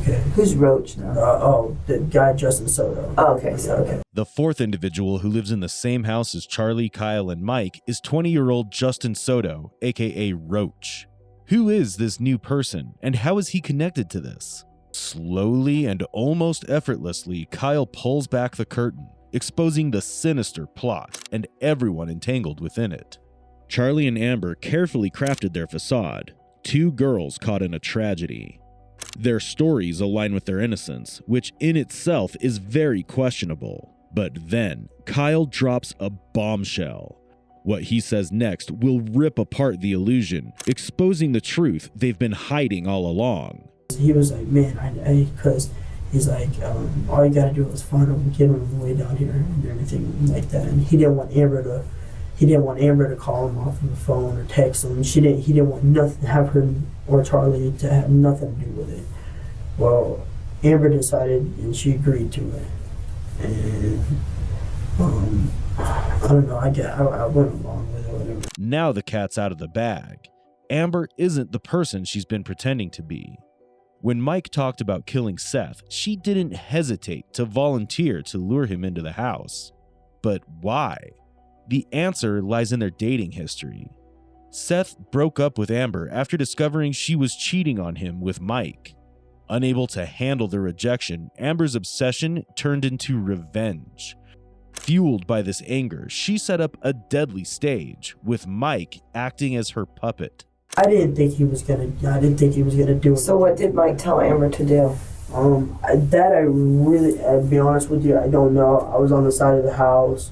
Okay. Who's Roach now? The guy Justin Soto. Oh, okay. So okay. The fourth individual who lives in the same house as Charlie, Kyle, and Mike is 20-year-old Justin Soto, aka Roach. Who is this new person, and how is he connected to this? Slowly and almost effortlessly, Kyle pulls back the curtain, exposing the sinister plot and everyone entangled within it. Charlie and Amber carefully crafted their facade, two girls caught in a tragedy. Their stories align with their innocence, which in itself is very questionable. But then, Kyle drops a bombshell. What he says next will rip apart the illusion, exposing the truth they've been hiding all along. He was like, man, because he's like, all you gotta do is find him and get him on the way down here and everything like that. And he didn't want Amber to call him off of the phone or text him. He didn't want nothing to have her or Charlie to have nothing to do with it. Well, Amber decided and she agreed to it. And I don't know, I went along with it or whatever. Now the cat's out of the bag. Amber isn't the person she's been pretending to be. When Mike talked about killing Seth, she didn't hesitate to volunteer to lure him into the house. But why? The answer lies in their dating history. Seth broke up with Amber after discovering she was cheating on him with Mike. Unable to handle the rejection, Amber's obsession turned into revenge. Fueled by this anger, she set up a deadly stage, with Mike acting as her puppet. I didn't think he was gonna do it. So what did Mike tell Amber to do? I'll be honest with you, I don't know. I was on the side of the house,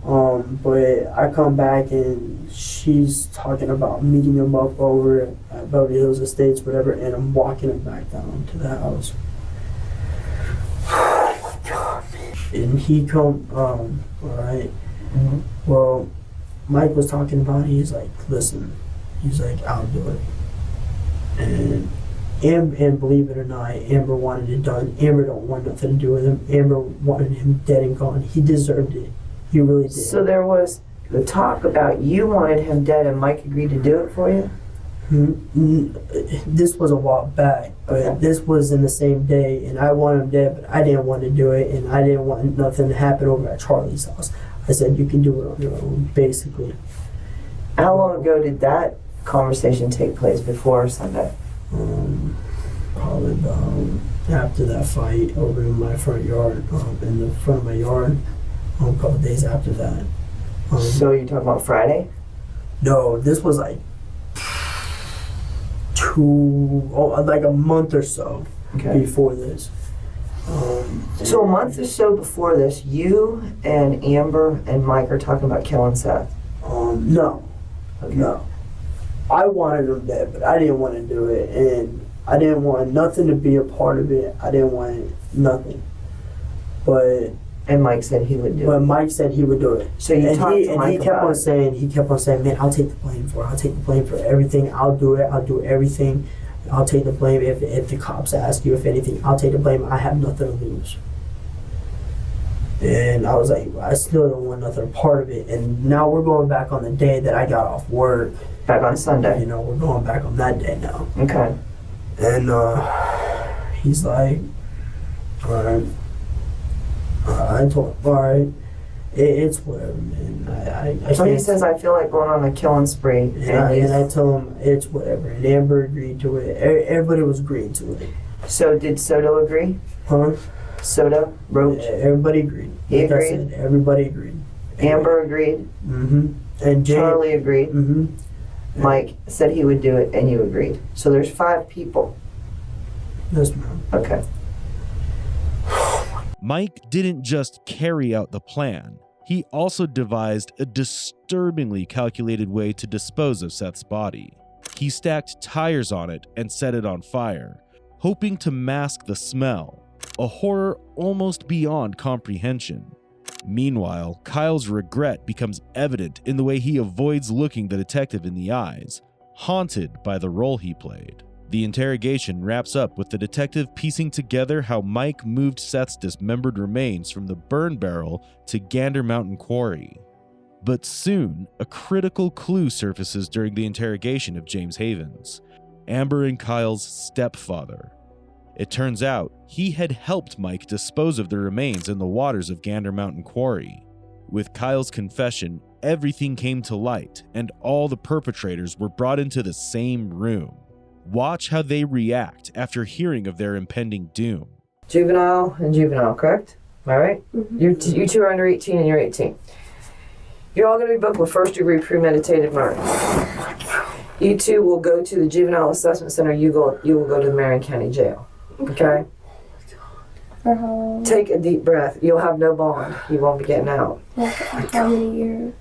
but I come back and she's talking about meeting him up over at Beverly Hills Estates, whatever, and I'm walking him back down to the house. Oh my God, man. And he come, all right. Mm-hmm. Well, Mike was talking about it. He's like, listen. He's like, I'll do it. And believe it or not, Amber wanted it done. Amber don't want nothing to do with him. Amber wanted him dead and gone. He deserved it. He really did. So there was the talk about you wanted him dead and Mike agreed to do it for you? This was a while back, but this was in the same day, and I wanted him dead, but I didn't want to do it, and I didn't want nothing to happen over at Charlie's house. I said, you can do it on your own, basically. How long ago did that conversation take place, before Sunday? Probably about after that fight over in my front yard, in the front of my yard, a couple days after that. So you're talking about Friday? No, this was like like a month or so before this. So a month or so before this, you and Amber and Mike are talking about killing Seth? No. No. I wanted him dead, but I didn't want to do it, and I didn't want nothing to be a part of it. I didn't want nothing. And Mike said he would do it. But Mike said he would do it. So you talked to Mike about it. He kept on saying, man, I'll take the blame for it. I'll take the blame for everything. I'll do it. I'll do everything. I'll take the blame if the cops ask you, if anything. I'll take the blame. I have nothing to lose. And I was like, I still don't want nothing a part of it. And now we're going back on the day that I got off work. Back on Sunday. You know, we're going back on that day now. Okay. And he's like, all right. I told him, all right, it's whatever, man. So he says, I feel like going on a killing spree. And I told him, it's whatever. And Amber agreed to it. Everybody was agreeing to it. So did Soto agree? Huh? Soto? Roach? Everybody agreed. He like agreed? I said, everybody agreed. Amber agreed? Mm-hmm. And Charlie agreed? Mm-hmm. Mike said he would do it, and you agreed. So there's 5 people. Yes, ma'am. Okay. Mike didn't just carry out the plan. He also devised a disturbingly calculated way to dispose of Seth's body. he stacked tires on it and set it on fire, hoping to mask the smell, a horror almost beyond comprehension. Meanwhile, Kyle's regret becomes evident in the way he avoids looking the detective in the eyes, haunted by the role he played. The interrogation wraps up with the detective piecing together how Mike moved Seth's dismembered remains from the burn barrel to Gander Mountain Quarry. But soon, a critical clue surfaces during the interrogation of James Havens, Amber and Kyle's stepfather. It turns out he had helped Mike dispose of the remains in the waters of Gander Mountain Quarry. With Kyle's confession, everything came to light, and all the perpetrators were brought into the same room. Watch how they react after hearing of their impending doom. Juvenile and juvenile, correct? Am I right? Mm-hmm. You two are under 18 and you're 18. You're all going to be booked with first-degree premeditated murder. You two will go to the Juvenile Assessment Center. You will go to the Marion County Jail. Okay? Take a deep breath. You'll have no bond. You won't be getting out. How many years?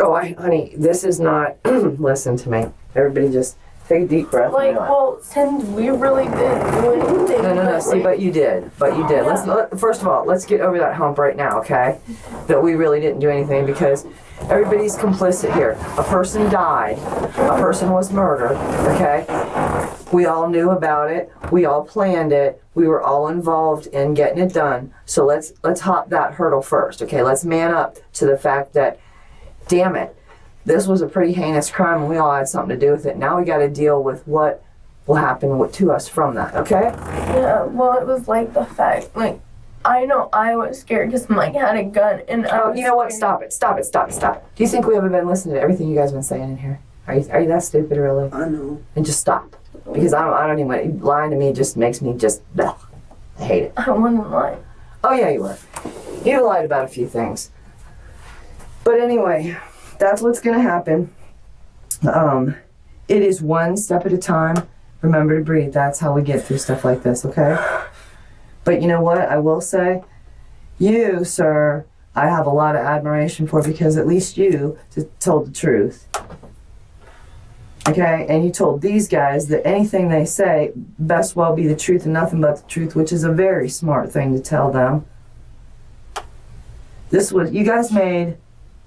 Oh, honey, this is not... Listen to me. Everybody just take a deep breath. Like, well, since we really didn't do anything. No. See, but you did. Yeah. First of all, let's get over that hump right now, okay? That we really didn't do anything because everybody's complicit here. A person died. A person was murdered, okay? We all knew about it. We all planned it. We were all involved in getting it done. So let's hop that hurdle first, okay? Let's man up to the fact that, damn it, this was a pretty heinous crime and we all had something to do with it. Now we got to deal with what will happen to us from that, okay? Yeah, well, it was like the fact, like, I know I was scared because Mike had a gun and you know what? Stop it. Do you think we haven't been listening to everything you guys have been saying in here? Are you that stupid, really? I know. And just stop. Because I don't even, lying to me just makes me just, ugh, I hate it. I wasn't lying. Oh yeah, you were. You lied about a few things. But anyway, that's what's going to happen. It is one step at a time. Remember to breathe. That's how we get through stuff like this, okay? But you know what? I will say, you, sir, I have a lot of admiration for because at least you told the truth. Okay? And you told these guys that anything they say best well be the truth and nothing but the truth, which is a very smart thing to tell them. You guys made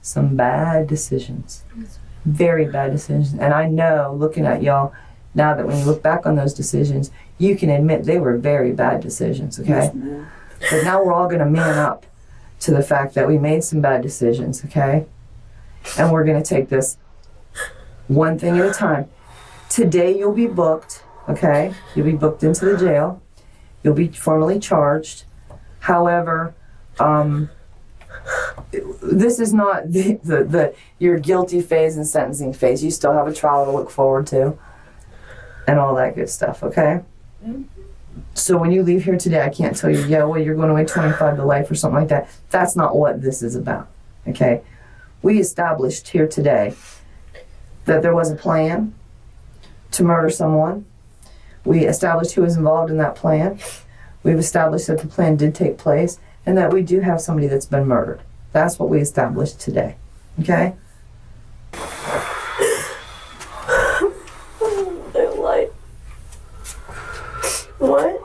some bad decisions. Very bad decisions. And I know, looking at y'all, now that when you look back on those decisions, you can admit they were very bad decisions, okay? Yes, but now we're all going to man up to the fact that we made some bad decisions, okay? And we're going to take this one thing at a time. Today you'll be booked, okay? You'll be booked into the jail. You'll be formally charged. However, this is not your guilty phase and sentencing phase. You still have a trial to look forward to and all that good stuff, okay? Mm-hmm. So when you leave here today, I can't tell you, yeah, well, you're going away 25 to life or something like that. That's not what this is about, okay? We established here today that there was a plan to murder someone. We established who was involved in that plan. We've established that the plan did take place and that we do have somebody that's been murdered. That's what we established today, okay? What?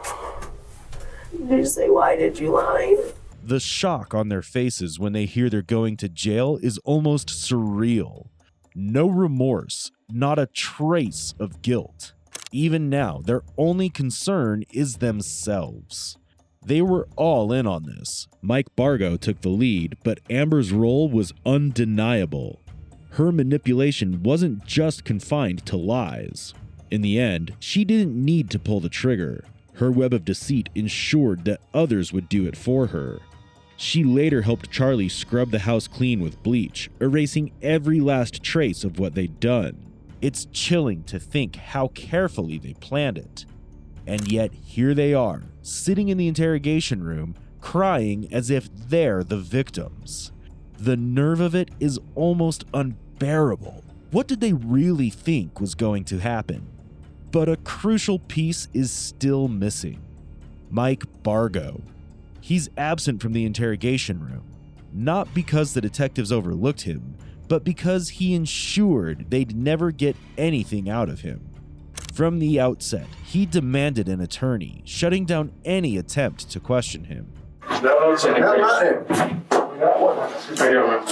Did you say, why did you lie? The shock on their faces when they hear they're going to jail is almost surreal. No remorse, not a trace of guilt. Even now, their only concern is themselves. They were all in on this. Mike Bargo took the lead, but Amber's role was undeniable. Her manipulation wasn't just confined to lies. In the end, she didn't need to pull the trigger. Her web of deceit ensured that others would do it for her. She later helped Charlie scrub the house clean with bleach, erasing every last trace of what they'd done. It's chilling to think how carefully they planned it. And yet here they are, sitting in the interrogation room, crying as if they're the victims. The nerve of it is almost unbearable. What did they really think was going to happen? But a crucial piece is still missing. Mike Bargo. He's absent from the interrogation room, not because the detectives overlooked him, but because he ensured they'd never get anything out of him. From the outset, he demanded an attorney, shutting down any attempt to question him. No, it's in No, not there. Right here, man.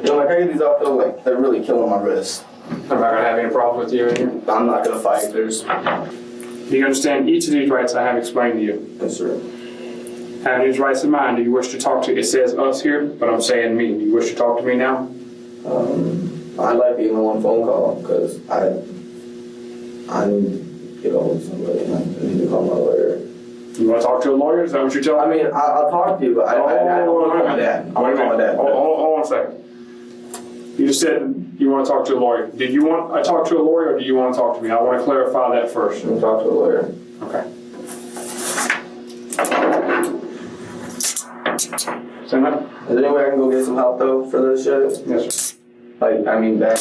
Like, I get these off, though, like, they're really killing my wrist. I'm not gonna have any problem with you in here. I'm not gonna fight. You understand each of these rights I have explained to you. Yes, sir. Having these rights in mind, do you wish to talk to, it says us here, but I'm saying me. Do you wish to talk to me now? I'd like to give him one phone call, because I need to get over with somebody, and I need to call my lawyer. You want to talk to a lawyer? Is that what you're telling me? I mean, I'll talk to you, but I don't want to call my dad. I want to call my dad. Hold on a second. You just said you want to talk to a lawyer. Did you want to talk to a lawyer, or do you want to talk to me? I want to clarify that first. I'm going to talk to a lawyer. Okay. Send that? Is there any way I can go get some help, though, for this shit? Yes, sir. Like, I mean, bad.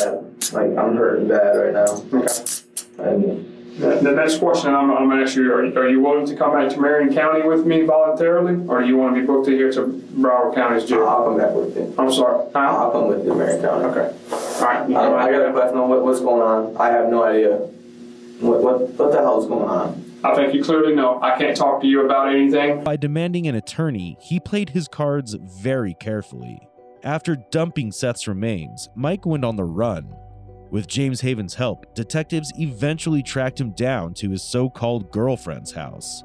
Like, I'm hurting bad right now. Okay. The next question I'm going to ask you, are you willing to come back to Marion County with me voluntarily, or do you want to be booked here to Broward County's jail? I'll come back with you. I'm sorry. I'll come with you to Marion County. Okay. All right. I got a question on what's going on. I have no idea. What the hell's going on? I think you clearly know. I can't talk to you about anything. By demanding an attorney, he played his cards very carefully. After dumping Seth's remains, Mike went on the run. With James Haven's help, detectives eventually tracked him down to his so-called girlfriend's house.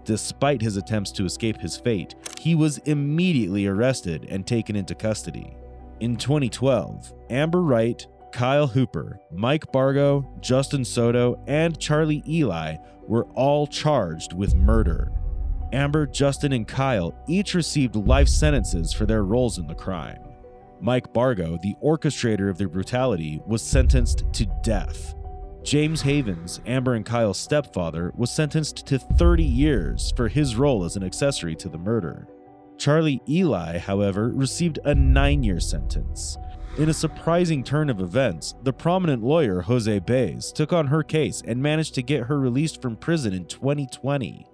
Despite his attempts to escape his fate, he was immediately arrested and taken into custody. In 2012, Amber Wright, Kyle Hooper, Mike Bargo, Justin Soto, and Charlie Eli were all charged with murder. Amber, Justin, and Kyle each received life sentences for their roles in the crime. Mike Bargo, the orchestrator of the brutality, was sentenced to death. James Havens, Amber and Kyle's stepfather, was sentenced to 30 years for his role as an accessory to the murder. Charlie Eli, however, received a 9-year sentence. In a surprising turn of events, the prominent lawyer Jose Baez took on her case and managed to get her released from prison in 2020.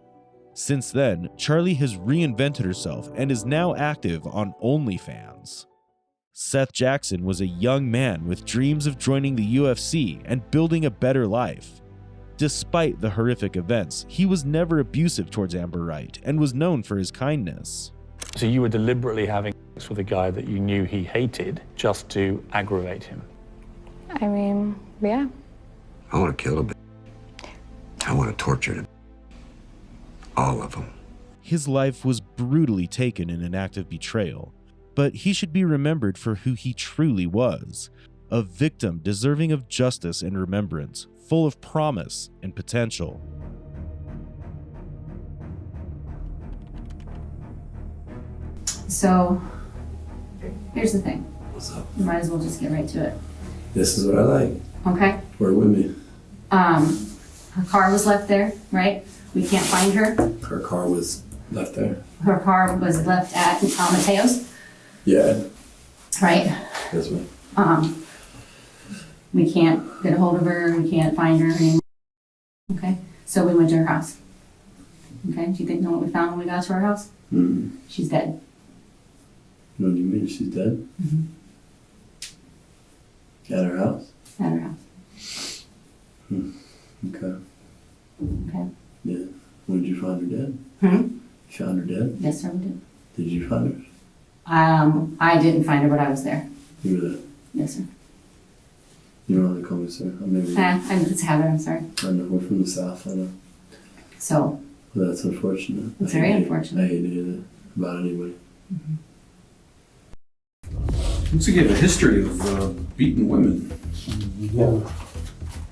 Since then, Charlie has reinvented herself and is now active on OnlyFans. Seath Jackson was a young man with dreams of joining the UFC and building a better life. Despite the horrific events, he was never abusive towards Amber Wright and was known for his kindness. So you were deliberately having sex with a guy that you knew he hated just to aggravate him? I mean, yeah. I want to kill a bitch. I want to torture them. All of them. His life was brutally taken in an act of betrayal, but he should be remembered for who he truly was, a victim deserving of justice and remembrance, full of promise and potential. So, here's the thing. What's up? You might as well just get right to it. This is what I like. Okay? Work with me. Her car was left there, right? We can't find her. Her car was left there. Her car was left at Mateo's, Yeah. right? This way. We can't get a hold of her. We can't find her anymore. Okay? So we went to her house. Okay? Do you know what we found when we got to her house? Mm-hmm. She's dead. What do you mean? She's dead? Mm-hmm. At her house? At her house. Okay. Okay. Yeah. When did you find her dead? Hmm? You found her dead? Yes, sir, we did. Did you find her? I didn't find her, but I was there. You were there? Yes, sir. You don't have to call me sir. It's a habit, I'm sorry. I know. We're from the South. I know. So. Well, that's unfortunate. It's very unfortunate. I hate to hear that about anybody. Mm-hmm. Looks like you have a history of beating women. Yeah.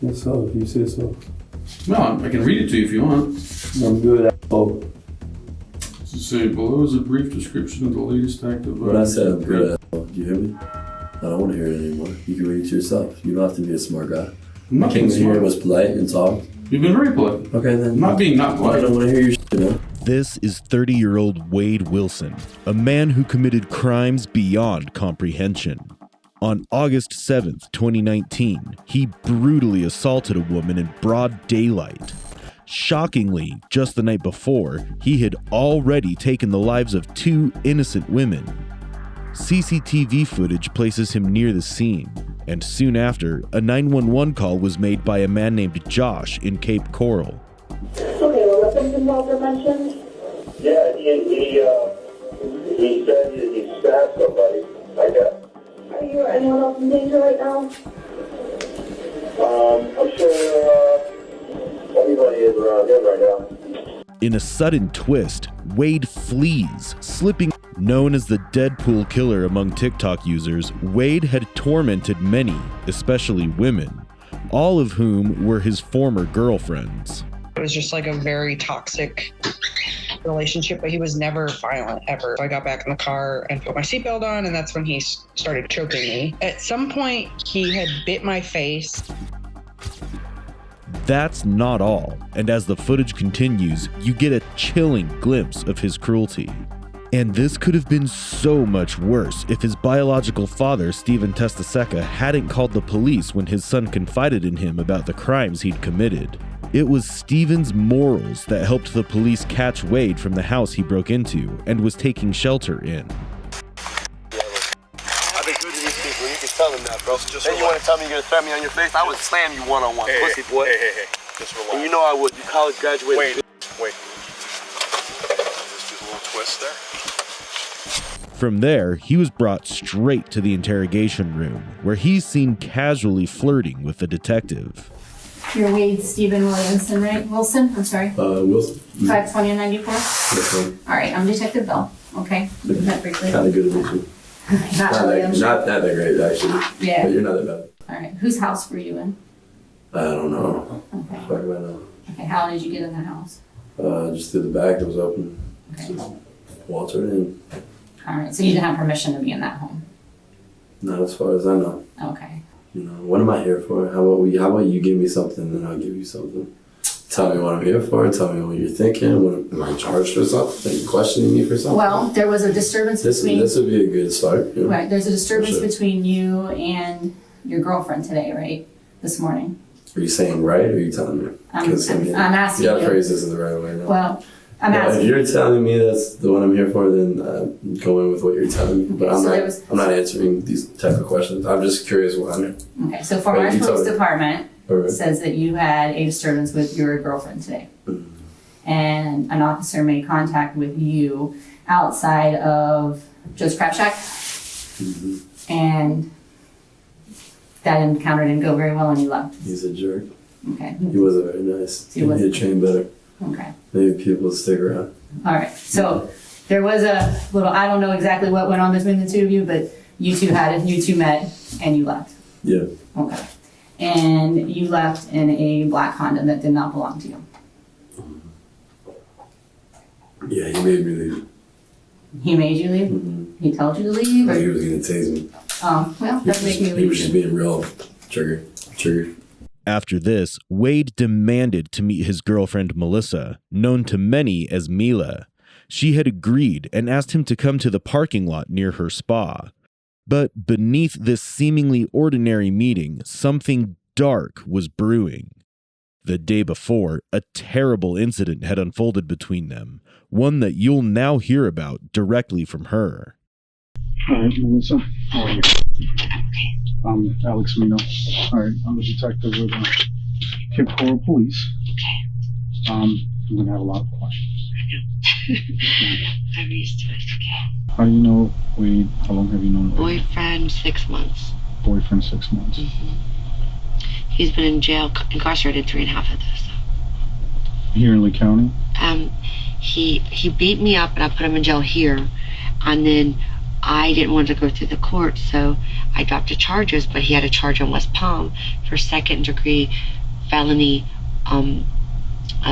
Yes, so, if you say so. No, I can read it to you if you want. I'm good at both. To say, below is a brief description of the latest act of When I said I'm good at do you hear me? I don't want to hear it anymore. You can read it to yourself. You don't have to be a smart guy. I'm King here was polite and talked. You've been very polite. Okay, then. I'm not being not polite. I don't want to hear your shit, you know? This is 30-year-old Wade Wilson, a man who committed crimes beyond comprehension. On August 7th, 2019, he brutally assaulted a woman in broad daylight. Shockingly, just the night before, he had already taken the lives of 2 innocent women. CCTV footage places him near the scene. And soon after, a 911 call was made by a man named Josh in Cape Coral. Okay, well, the victim also mentioned? Yeah, he said he stabbed somebody, I guess. Are you or anyone else in danger right now? I'm sure everybody is around him right now. In a sudden twist, Wade flees, slipping. Known as the Deadpool killer among TikTok users, Wade had tormented many, especially women, all of whom were his former girlfriends. It was just like a very toxic relationship, but he was never violent, ever. So I got back in the car and put my seatbelt on, and that's when he started choking me. At some point, he had bit my face. That's not all, and as the footage continues, you get a chilling glimpse of his cruelty. And this could have been so much worse if his biological father, Stephen Testaseca, hadn't called the police when his son confided in him about the crimes he'd committed. It was Stephen's morals that helped the police catch Wade from the house he broke into and was taking shelter in. I've been good to these people. You can tell them that, bro. Then you want to tell me you're going to threaten me on your face? I would slam you one-on-one, pussy boy. Hey. Just relax. And you know I would. You college graduated. Wait. Just do a little twist there. From there, he was brought straight to the interrogation room, where he's seen casually flirting with the detective. You're Wade Stephen Williamson, right? Wilson? I'm sorry. Wilson. 520 and 94? That's right. All right, I'm Detective Bell. Okay? We can met briefly. Kind of good at meet you. Not that great, actually. Yeah. But you're not that bad. All right, whose house were you in? I don't know. Okay. Fuck right now. Okay, how did you get in the house? Just through the back, it was open. Okay. Just walked right in. All right, so you didn't have permission to be in that home? Not as far as I know. Okay. You know, what am I here for? How about you give me something and I'll give you something? Tell me what I'm here for. Tell me what you're thinking. Am I charged for something? Are you questioning me for something? Well, there was a disturbance between... This would be a good start. You know? Right, there's a disturbance Sure. between you and your girlfriend today, right? This morning. Are you saying right or are you telling me? I'm asking you. You gotta you. phrase this in the right way. No? Well, I'm asking. If you're telling me that's the one I'm here for, then go in with what you're telling me. But Okay, I'm not answering these type of questions. I'm just curious why I'm here. Okay, so Fort Myers Police Department says that you had a disturbance with your girlfriend today. Mm-hmm. And an officer made contact with you outside of Joe's Crab Shack. Mm-hmm. And that encounter didn't go very well and you left. He's a jerk. Okay. He wasn't very nice. He need to train better. Okay. Maybe people stick around. All right. So there was a little, I don't know exactly what went on between the two of you, but you two met and you left. Yeah. Okay. And you left in a black Honda that did not belong to you. Yeah, he made me leave. He made you leave? Mm-hmm. He told you to leave? He was gonna tase me. Oh, well, that make me leave. He was just being real trigger. After this, Wade demanded to meet his girlfriend Melissa, known to many as Mila. She had agreed and asked him to come to the parking lot near her spa. But beneath this seemingly ordinary meeting, something dark was brewing. The day before, a terrible incident had unfolded between them, one that you'll now hear about directly from her. Hi, Melissa. How are you? I'm Alex Mino. All right, I'm a detective with Cape Coral Police. I'm going to have a lot of questions. I'm used to it, okay. How do you know Wade? How long have you known Wade? Boyfriend, 6 months. Boyfriend, 6 months. Mm-hmm. He's been in jail, incarcerated 3.5 of those. Here in Lee County? He beat me up and I put him in jail here. And then I didn't want to go through the court, so I dropped the charges, but he had a charge on West Palm for 2nd degree felony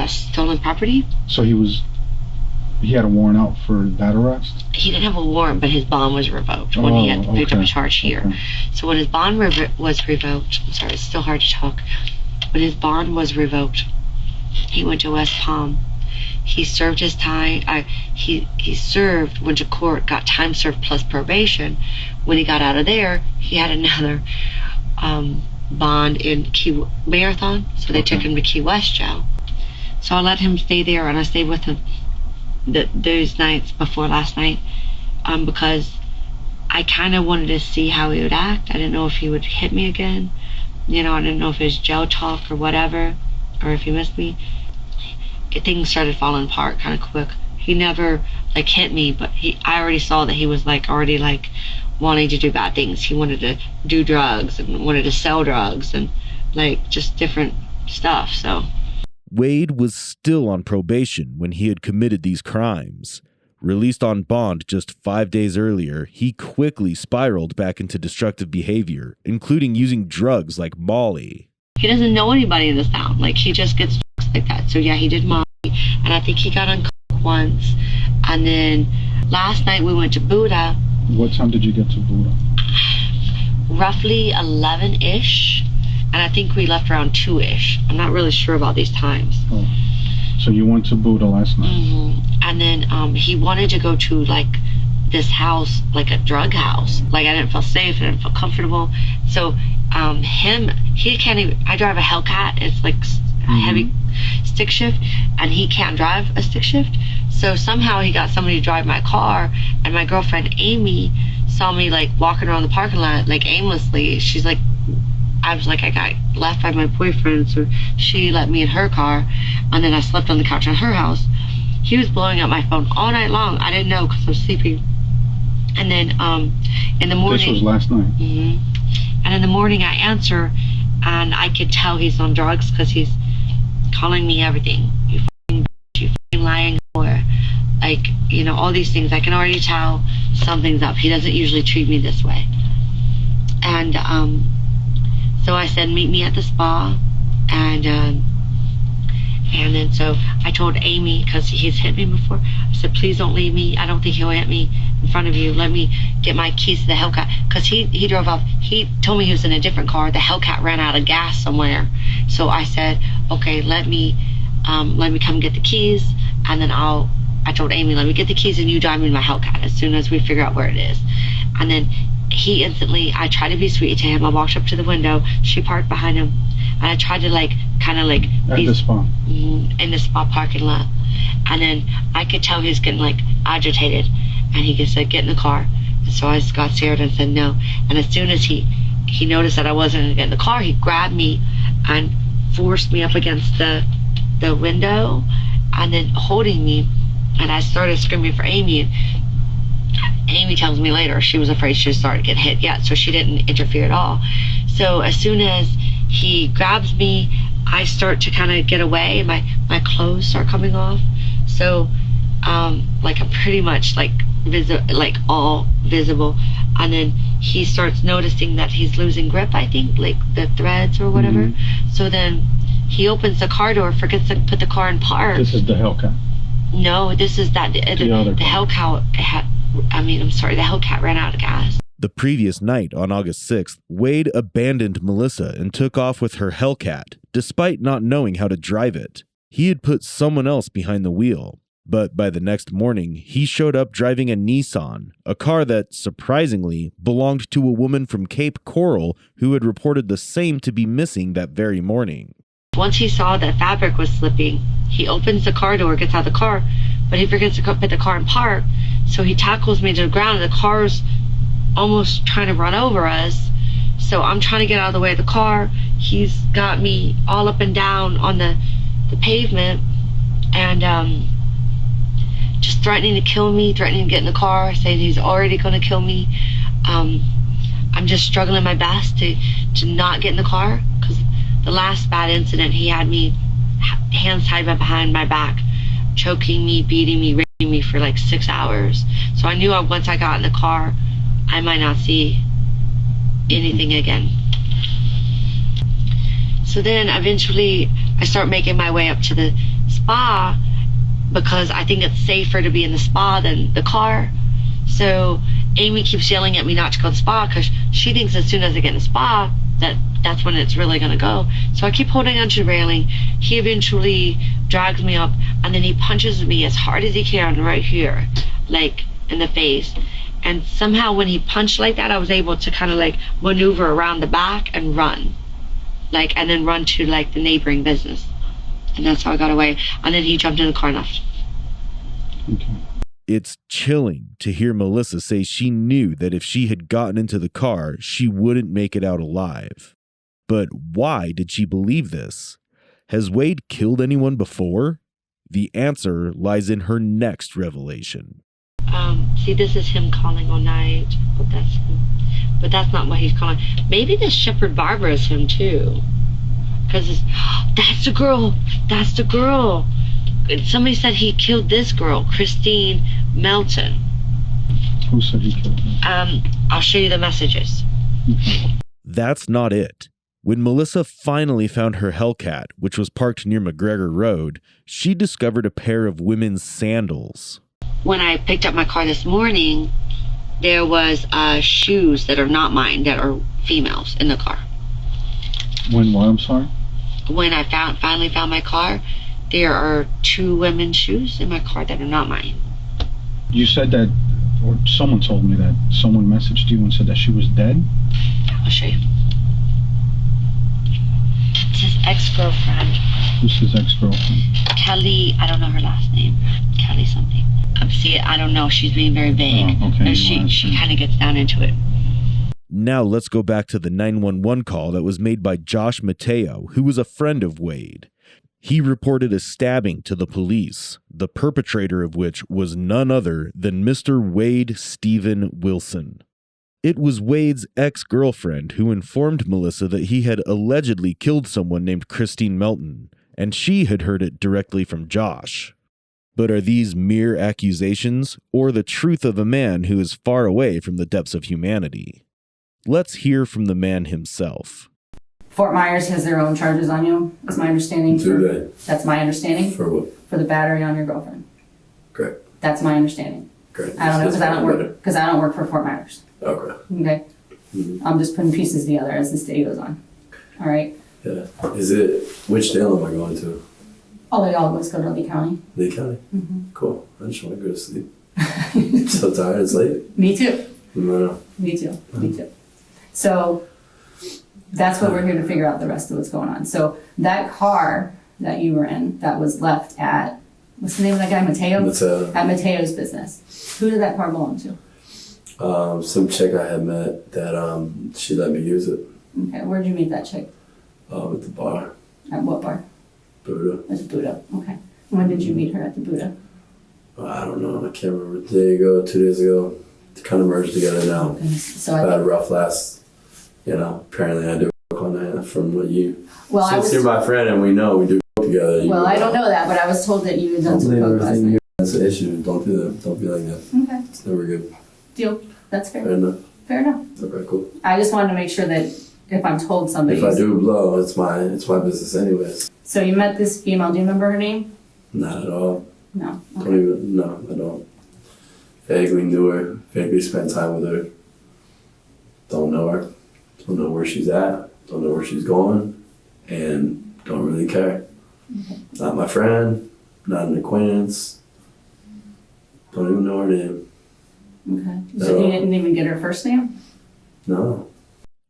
stolen property. So he had a warrant out for that arrest? He didn't have a warrant, but his bond was revoked when he had picked up a charge here. Okay. So when his bond was revoked, I'm sorry, it's still hard to talk. When his bond was revoked, he went to West Palm. He served his time. He served, went to court, got time served plus probation. When he got out of there, he had another bond in Key Marathon, so they took him to Key West jail. So I let him stay there, and I stayed with him those nights before last night because I kind of wanted to see how he would act. I didn't know if he would hit me again. You know, I didn't know if it was jail talk or whatever, or if he missed me. Things started falling apart kind of quick. He never like hit me, but I already saw that he was like already like wanting to do bad things. He wanted to do drugs and wanted to sell drugs and like just different stuff. So Wade was still on probation when he had committed these crimes. Released on bond just 5 days earlier, he quickly spiraled back into destructive behavior, including using drugs like Molly. He doesn't know anybody in this town. Like, he just gets like that. So yeah, he did Molly, and I think he got on coke once. And then last night we went to Buddha. What time did you get to Buddha? Roughly 11-ish, and I think we left around 2-ish. I'm not really sure about these times. Oh. So you went to Buddha last night? Mm-hmm. And then he wanted to go to like this house, like a drug house. Like, I didn't feel safe, I didn't feel comfortable. So he can't even, I drive a Hellcat, it's like a heavy stick shift, and he can't drive a stick shift. So somehow he got somebody to drive my car, and my girlfriend Amy saw me like walking around the parking lot like aimlessly. She's like, I was like, I got left by my boyfriend, so she let me in her car, and then I slept on the couch in her house. He was blowing up my phone all night long. I didn't know because I was sleeping. And then in the morning, this was last night. And in the morning I answer, and I could tell he's on drugs because he's calling me everything. You fucking lying whore. Like, you know, all these things. I can already tell something's up. He doesn't usually treat me this way. And so I said, meet me at the spa. And then so I told Amy, because he's hit me before, I said, please don't leave me. I don't think he'll hit me in front of you. Let me get my keys to the Hellcat. Because he drove off. He told me he was in a different car. The Hellcat ran out of gas somewhere. So I said, okay, let me come get the keys. And then I told Amy, let me get the keys and you drive me to my Hellcat as soon as we figure out where it is. And then he instantly, I tried to be sweet to him. I walked up to the window. She parked behind him. And I tried to At the spa? In the spa parking lot. And then I could tell he was getting like agitated. And he just said, get in the car. And so I just got scared and said no. And as soon as he noticed that I wasn't going to get in the car, he grabbed me and forced me up against the window and then holding me. And I started screaming for Amy. And Amy tells me later she was afraid she started to get hit yet, so she didn't interfere at all. So as soon as he grabs me, I start to kind of get away, and my clothes start coming off. So like I'm pretty much like all visible. And then he starts noticing that he's losing grip, I think, like the threads or whatever. So then he opens the car door, forgets to put the car in park. This is the Hellcat? No, this is the Hellcat. The Hellcat ran out of gas. The previous night, on August 6th, Wade abandoned Melissa and took off with her Hellcat, despite not knowing how to drive it. He had put someone else behind the wheel. But by the next morning, he showed up driving a Nissan, a car that, surprisingly, belonged to a woman from Cape Coral who had reported the same to be missing that very morning. Once he saw that fabric was slipping, he opens the car door, gets out of the car, but he forgets to put the car in park. So he tackles me to the ground, and the car's almost trying to run over us. So I'm trying to get out of the way of the car. He's got me all up and down on the pavement, and just threatening to kill me, threatening to get in the car, saying he's already going to kill me. I'm just struggling my best to not get in the car, because the last bad incident, he had me hands tied behind my back, choking me, beating me, raping me for like 6 hours. So I knew once I got in the car, I might not see anything again. So then eventually I start making my way up to the spa, because I think it's safer to be in the spa than the car. So Amy keeps yelling at me not to go to the spa, because she thinks as soon as I get in the spa, that's when it's really gonna go. So I keep holding onto the railing. He eventually drags me up, and then he punches me as hard as he can right here, like in the face. And somehow when he punched like that, I was able to kind of like maneuver around the back and run, and then run to like the neighboring business. And that's how I got away. And then he jumped in the car and left. Okay. It's chilling to hear Melissa say she knew that if she had gotten into the car, she wouldn't make it out alive. But why did she believe this? Has Wade killed anyone before? The answer lies in her next revelation. See, this is him calling all night, but that's not what he's calling. Maybe this Shepherd Barbara is him too, because that's the girl. That's the girl. Somebody said he killed this girl, Christine Melton. Who said he killed her? I'll show you the messages. That's not it. When Melissa finally found her Hellcat, which was parked near McGregor Road, she discovered a pair of women's sandals. When I picked up my car this morning, there was shoes that are not mine, that are females in the car. When what? I'm sorry? When I finally found my car, there are 2 women's shoes in my car that are not mine. You said that, or someone told me that someone messaged you and said that she was dead? I'll show you. It's his ex-girlfriend. Who's his ex-girlfriend? Kelly, I don't know her last name. Kelly something. See, I don't know. She's being very vague. Oh, okay. She kind of gets down into it. Now let's go back to the 911 call that was made by Josh Mateo, who was a friend of Wade. He reported a stabbing to the police, the perpetrator of which was none other than Mr. Wade Stephen Wilson. It was Wade's ex-girlfriend who informed Melissa that he had allegedly killed someone named Christine Melton, and she had heard it directly from Josh. But are these mere accusations, or the truth of a man who is far away from the depths of humanity? Let's hear from the man himself. Fort Myers has their own charges on you, is my understanding. That's my understanding. For what? For the battery on your girlfriend. Great. That's my understanding. Great. I don't know, because I don't work for Fort Myers. Okay. Okay? I'm just putting pieces together as this day goes on. All right? Yeah. Which jail am I going to? Oh, they always go to Lee County. Lee County? Mm-hmm. Cool. I just want to go to sleep. So tired, it's late. Me too. No. Me too. Me too. So that's what we're here to figure out the rest of what's going on. So that car that you were in that was left at, what's the name of that guy, Mateo? Mateo. At Mateo's business. Who did that car belong to? Some chick I had met that she let me use it. Okay, where'd you meet that chick? At the bar. At what bar? Buddha. At the Buddha, okay. When did you meet her at the Buddha? I don't know, I can't remember. A day ago, 2 days ago. It's kind of merged together now. So I had a rough last, apparently I do work on that from what you... Well, since you're my friend and we know we do work together. Well, I don't know that, but I was told that you had done some coke last night. That's an issue. Don't do that. Don't be like that. Okay. It's never good. Deal. That's fair. Fair enough. Fair enough. Okay, cool. I just wanted to make sure that if I'm told somebody... If I do blow, it's my business anyways. So you met this female, do you remember her name? Not at all. No. Okay. No, I don't. Vaguely knew her, vaguely spent time with her. Don't know her. Don't know where she's at. Don't know where she's going. And don't really care. Okay. Not my friend, not an acquaintance. Don't even know her name. Okay. So you didn't even get her first name? No.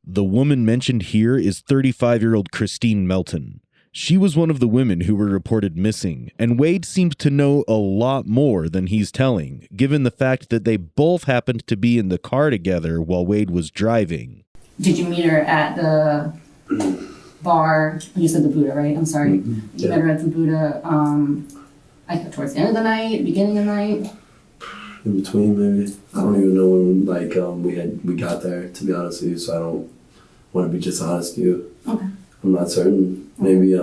The woman mentioned here is 35-year-old Christine Melton. She was one of the women who were reported missing, and Wade seemed to know a lot more than he's telling, given the fact that they both happened to be in the car together while Wade was driving. Did you meet her at the bar? You said the Buddha, right? I'm sorry. Mm-hmm. You met her at the Buddha, towards the end of the night, beginning of the night? In between, maybe. I don't even know when we got there, to be honest with you, so I don't want to be dishonest with you. Okay. I'm not certain. Maybe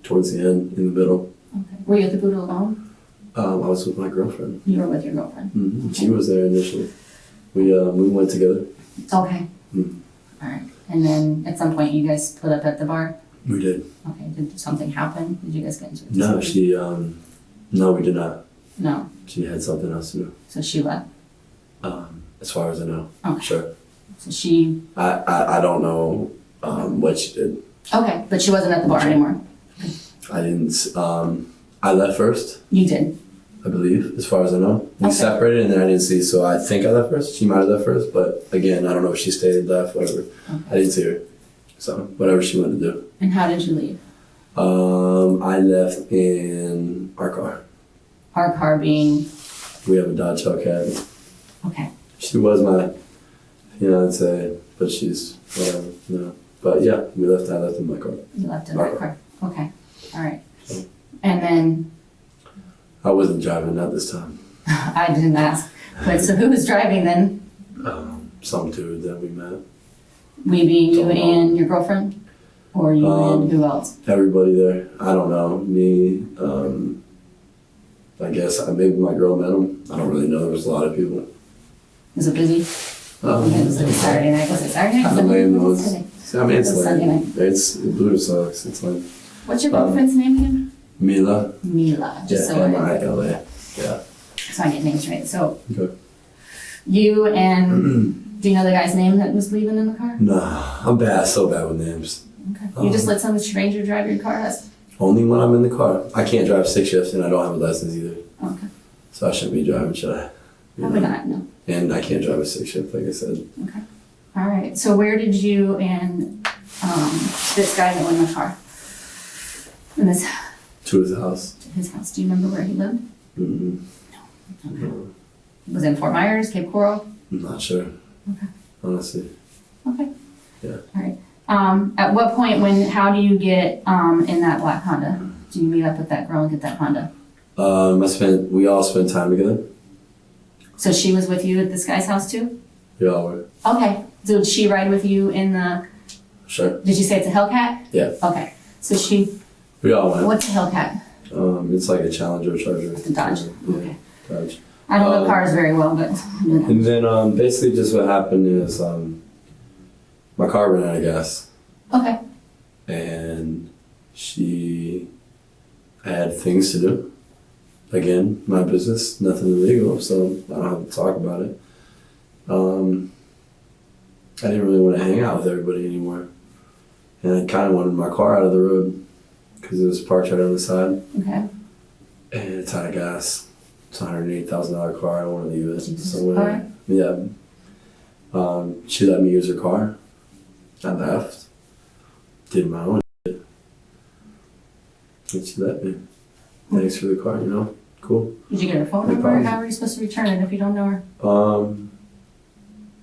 towards the end, in the middle. Okay. Were you at the Buddha alone? I was with my girlfriend. You were with your girlfriend? Mm-hmm. Okay. She was there initially. We went together. Okay. Mm-hmm. All right. And then at some point you guys split up at the bar? We did. Okay. Did something happen? Did you guys get into it? No, no, we did not. No. She had something else to do. So she left? As far as I know. Okay. Sure. So she... I don't know what she did. Okay, but she wasn't at the bar anymore. I didn't. I left first. You did? I believe, as far as I know. We separated and then I didn't see, so I think I left first. She might have left first, but again, I don't know if she stayed, left, whatever. Okay. I didn't see her. So, whatever she wanted to do. And how did you leave? I left in our car. Our car being? We have a Dodge Hellcat. Okay. She was my fiance, but she's whatever, you know. But yeah, I left in my car. You left in my car. Okay. All right. And then I wasn't driving at this time. I didn't ask. But so who was driving then? Some dude that we met. We being you and your girlfriend? Or you and who else? Everybody there. I don't know. Me, I guess maybe my girl met him. I don't really know. There was a lot of people. Was it busy? Was it Saturday night? Was it Saturday night? The name was. I mean, it's Sunday night. It's Buddha sucks. It's like. What's your girlfriend's name again? Mila. Mila. Just yeah, so M-I-L-A. Yeah. So I get names right. So Okay. you and do you know the guy's name that was leaving in the car? No, I'm bad. So bad with names. Okay. You just let some stranger drive your car? Only when I'm in the car. I can't drive 6 shifts and I don't have a license either. Okay. So I shouldn't be driving, should I? Probably not, no. And I can't drive a 6 shift, like I said. Okay. All right. So where did you and this guy go in the car? In this To his house. to his house. Do you remember where he lived? Mm-hmm. Okay. Was it in Fort Myers, Cape Coral? I'm not sure. Okay. Honestly. Okay. Yeah. All right. At what point how do you get in that black Honda? Do you meet up with that girl and get that Honda? We all spent time together. So she was with you at this guy's house too? We all were. Okay. So did she ride with you in the, Sure. did you say it's a Hellcat? Yeah. Okay. So We all went. what's a Hellcat? It's like a Challenger Charger. It's a Dodge. Yeah. Okay. Dodge. I don't know cars very well, but. And then basically just what happened is my car ran out of gas. Okay. And I had things to do. Again, my business, nothing illegal, so I don't have to talk about it. I didn't really want to hang out with everybody anymore. And I kind of wanted my car out of the road because it was parked right on the side. Okay. And it's out of gas. It's a $108,000 car. I don't want to leave it. So car? Yeah. She let me use her car. I left. Did my own shit. And she let me. Thanks for the car, you know? Cool. Did you get her phone number? How are you supposed to return it if you don't know her?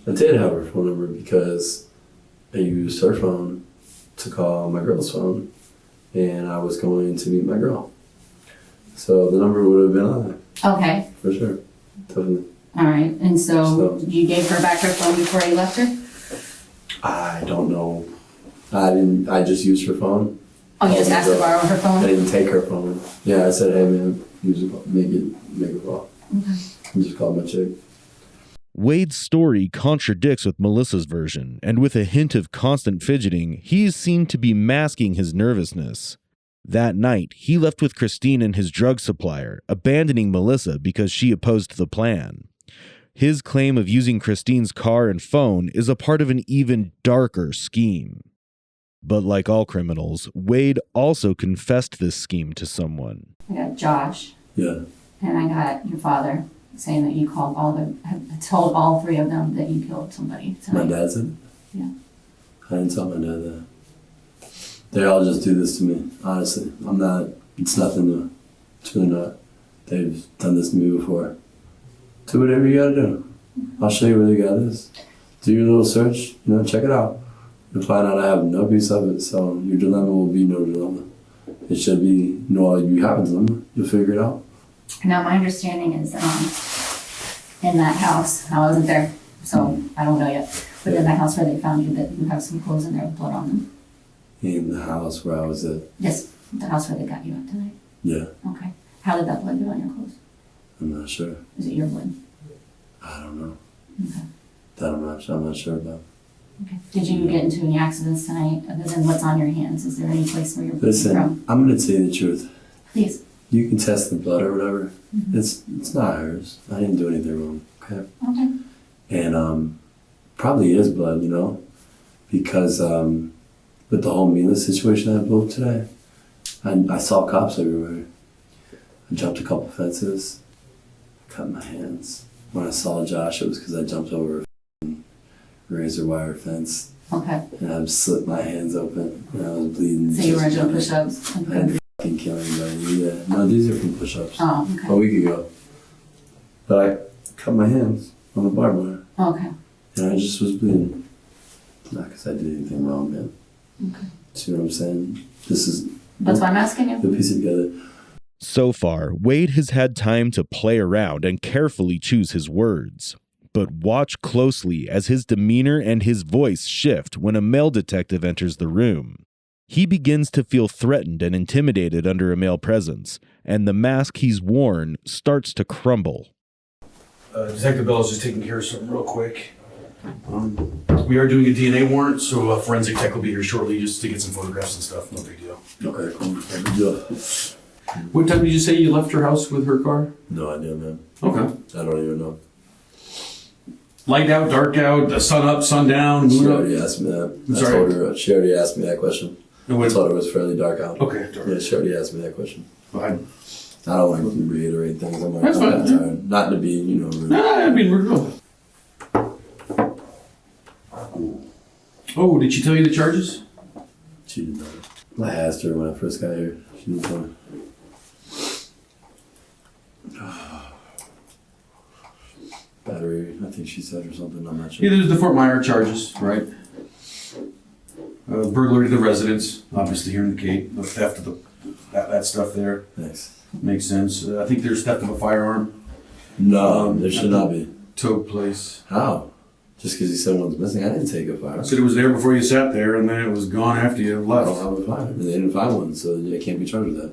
I did have her phone number because I used her phone to call my girl's phone, and I was going to meet my girl. So the number would have been on there. Okay. For sure. Definitely. All right. And so you gave her back her phone before you left her? I don't know. I just used her phone. Oh, you just asked to borrow her phone? I didn't take her phone. Yeah, I said, hey man, use a call. Make a call. Okay. And just called my chick. Wade's story contradicts with Melissa's version, and with a hint of constant fidgeting, he is seen to be masking his nervousness. That night, he left with Christine and his drug supplier, abandoning Melissa because she opposed the plan. His claim of using Christine's car and phone is a part of an even darker scheme. But like all criminals, Wade also confessed this scheme to someone. I got Josh. Yeah. And I got your father saying that you called told all three of them that you killed somebody tonight. My dad said it? Yeah. I didn't tell my dad that. They all just do this to me, honestly. It's nothing new. It's really not. They've done this to me before. Do whatever you gotta do. I'll show you where the guy is. Do your little search, check it out. You'll find out I have no piece of it, so your dilemma will be no dilemma. It should be, you have a dilemma. You'll figure it out. Now, my understanding is in that house, I wasn't there, so I don't know yet, but in that house where they found you, that you have some clothes in there with blood on them. In the house where I was at? Yes, the house where they got you at tonight. Yeah. Okay. How did that blood get on your clothes? I'm not sure. Is it your blood? I don't know. Okay. That I'm not sure about. Okay. Did you get into any accidents tonight other than what's on your hands? Is there any place where you're bleeding Listen, from? I'm going to tell you the truth. Please. You can test the blood or whatever. Mm-hmm. It's not hers. I didn't do anything wrong. Okay. Okay. And probably is blood, because with the whole Mila situation I blew up today, I saw cops everywhere. I jumped a couple fences, cut my hands. When I saw Josh, it was because I jumped over a razor wire fence. Okay. And I slit my hands open and I was bleeding. So you were doing push-ups? I didn't fucking kill anybody. Yeah. No, these are from push-ups. Oh, okay. A week ago. But I cut my hands on the barbed wire. Okay. And I just was bleeding. Not because I did anything wrong, man. Okay. See what I'm saying? This is... That's why I'm asking you. The piece it together. So far, Wade has had time to play around and carefully choose his words. But watch closely as his demeanor and his voice shift when a male detective enters the room. He begins to feel threatened and intimidated under a male presence, and the mask he's worn starts to crumble. Detective Bell is just taking care of something real quick. We are doing a DNA warrant, so a forensic tech will be here shortly just to get some photographs and stuff. No big deal. Okay, cool. No big deal. What time did you say you left her house with her car? No idea, man. Okay. I don't even know. Light out, dark out, sun up, sun down. She already asked me that. Told her, she already asked me that question. I told her it was fairly dark out. Okay, dark. Yeah, she already asked me that question. Fine. I don't want to reiterate things. I'm That's fine. tired. Not to be, rude. Nah, I mean, we're good. Oh, did she tell you the charges? She did not. I asked her when I first got here. She didn't tell me. Battery, I think she said or something. I'm not sure. Yeah, there's the Fort Myers charges, right? Burglary to the residence, obviously here in the Cape. The theft of that stuff there. Nice. Makes sense. I think there's theft of a firearm. No, there should not be. Tow place. How? Just because you said one's missing? I didn't take a firearm. I said it was there before you sat there, and then it was gone after you left. I don't have a firearm. They didn't find one, so I can't be charged with that.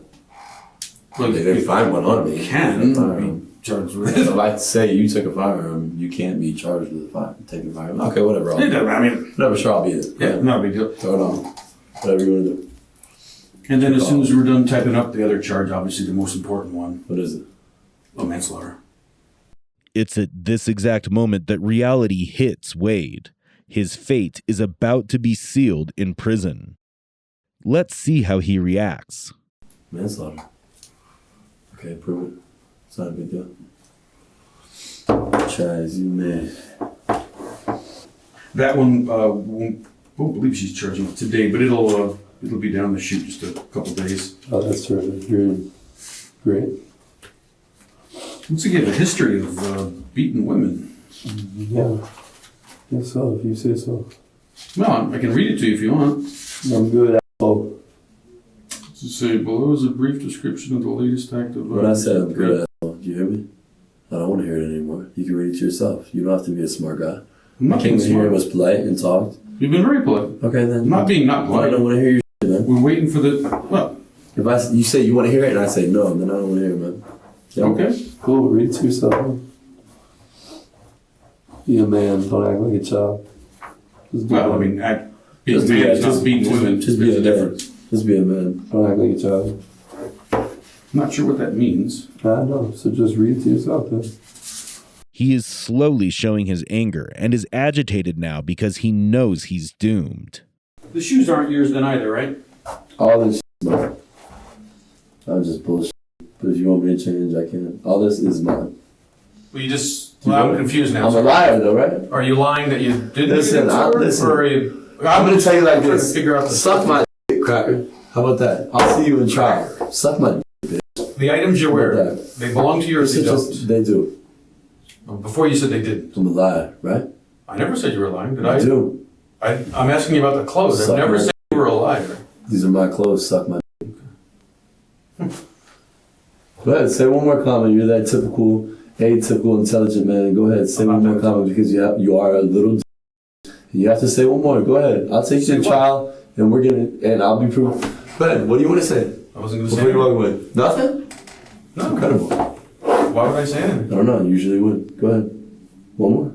Well, they didn't find one on me. Can be charged with it. So if I say you took a firearm, you can't be charged with taking a firearm. Okay, whatever. Whatever, sure, I'll be there. Yeah, not a big deal. Throw it on. Whatever you want to do. And then as soon as we're done typing up the other charge, obviously the most important one. What is it? Manslaughter. It's at this exact moment that reality hits Wade. His fate is about to be sealed in prison. Let's see how he reacts. Manslaughter. Okay, prove it. It's not a big deal. Try as you may. That one won't believe she's charging today, but it'll be down the chute just a couple days. Oh, that's terrific. You're great. Looks like you have a history of beating women. Yeah. Guess so, if you say so. Well, I can read it to you if you want. I'm good. To say below is a brief description of the latest act of... When I said I'm good at do you hear me? I don't want to hear it anymore. You can read it to yourself. You don't have to be a smart guy. I came in here and was polite and talked. You've been very polite. Okay, then. I'm not being not polite. I don't want to hear your shit, man. We're waiting for the... Well. If you say you want to hear it and I say no, then I don't want to hear it, man. Yeah. Okay. Cool, read it to yourself, man. Be a man, don't act like a child. Well, I mean, being a man is not beating women. Just be a man. Just be a man. Don't act like a child. I'm not sure what that means. I know, so just read it to yourself then. He is slowly showing his anger and is agitated now because he knows he's doomed. The shoes aren't yours then either, right? All this shit, man. I'm just bullshit. But if you want me to change, I can. All this is mine. Well, you just... Well, I'm confused now. I'm a liar though, right? Are you lying that you didn't Listen, listen. or are you... I'm going to tell you like this. Figure out Suck my dick, cracker. How about that? I'll see you in trial. Suck my dick, bitch. The items you wear, they belong to you or they don't? They do. Well, before you said they didn't. I'm a liar, right? I never said you were lying, did I? I do. I'm asking you about the clothes. I've never said you were a liar. These are my clothes. Suck my dick. Go ahead, say one more comment. You're that typical, atypical, intelligent man. Go ahead, say one more comment because you are a little. You have to say one more. Go ahead. I'll take you to trial, and I'll be proof. Go ahead. What do you want to say? I wasn't going to say anything. What are you with? Nothing. No. Incredible. Why would I say anything? I don't know. I usually would. Go ahead. One more.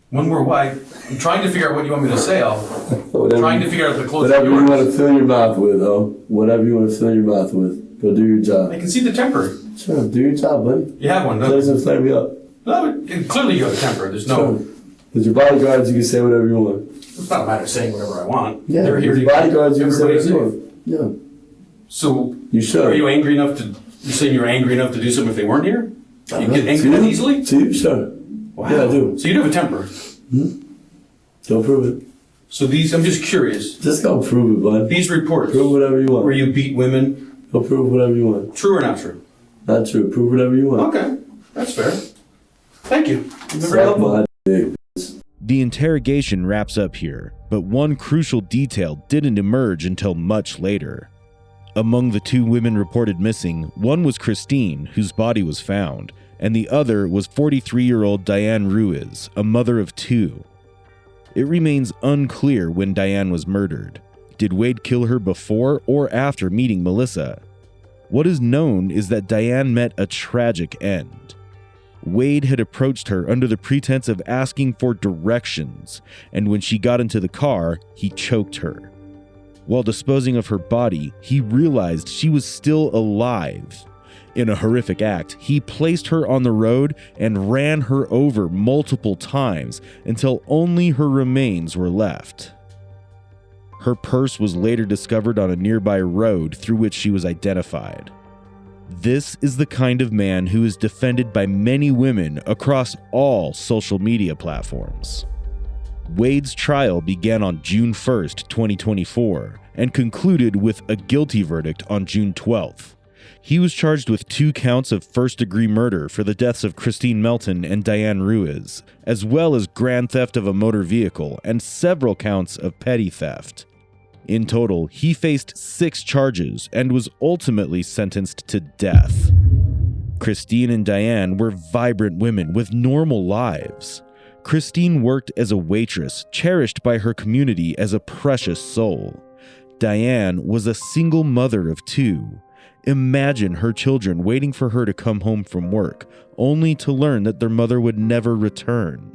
One more. Why? I'm trying to figure out what you want me to say. I'm trying to figure out the clothes. Whatever you want to fill your mouth with, whatever you want to fill your mouth with. Go do your job. I can see the temper. Sure, do your job, buddy. You have one, don't you? Doesn't flare me up. No, clearly you have a temper. There's no... Sure. With your bodyguards, you can say whatever you want. It's not a matter of saying whatever I want. Yeah, they're here with to your bodyguards, you can say whatever you safe. want. Yeah. So, you should. Are you angry enough to... You're saying you're angry enough to do something if they weren't here? You get angry that easily? To you, sure. Wow. Yeah, I do. So you do have a temper? Don't prove it. So these... I'm just curious. Just go prove it, bud. These reports... Prove whatever you want. Where you beat women... Go prove whatever you want. True or not true? Not true. Prove whatever you want. Okay. That's fair. Thank you. You've been very helpful. The interrogation wraps up here, but one crucial detail didn't emerge until much later. Among the 2 women reported missing, one was Christine, whose body was found, and the other was 43-year-old Diane Ruiz, a mother of 2. It remains unclear when Diane was murdered. Did Wade kill her before or after meeting Melissa? What is known is that Diane met a tragic end. Wade had approached her under the pretense of asking for directions, and when she got into the car, he choked her. While disposing of her body, he realized she was still alive. In a horrific act, he placed her on the road and ran her over multiple times until only her remains were left. Her purse was later discovered on a nearby road through which she was identified. This is the kind of man who is defended by many women across all social media platforms. Wade's trial began on June 1st, 2024, and concluded with a guilty verdict on June 12th. He was charged with 2 counts of first-degree murder for the deaths of Christine Melton and Diane Ruiz, as well as grand theft of a motor vehicle and several counts of petty theft. In total, he faced 6 charges and was ultimately sentenced to death. Christine and Diane were vibrant women with normal lives. Christine worked as a waitress, cherished by her community as a precious soul. Diane was a single mother of 2. Imagine her children waiting for her to come home from work, only to learn that their mother would never return.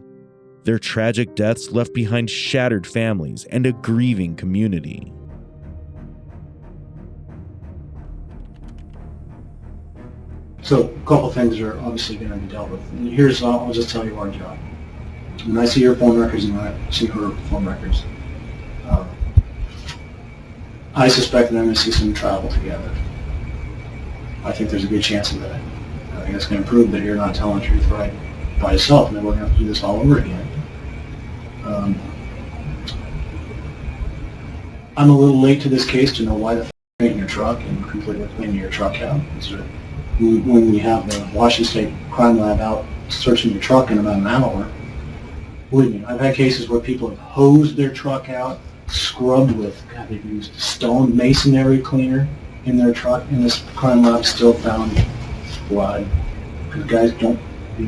Their tragic deaths left behind shattered families and a grieving community. So a couple things are obviously going to be dealt with. And here's, I'll just tell you our job. When I see your phone records and when I see her phone records, I suspect that I'm going to see some travel together. I think there's a good chance of that. I think it's going to prove that you're not telling the truth right by yourself, and then we're going to have to do this all over again. I'm a little late to this case to know why the paint in your truck and completely cleaning your truck out. When we have the Washington State Crime Lab out searching your truck in about an hour, believe me, I've had cases where people have hosed their truck out, scrubbed with, God, they've used stone masonry cleaner in their truck, and this crime lab still found blood. Because guys don't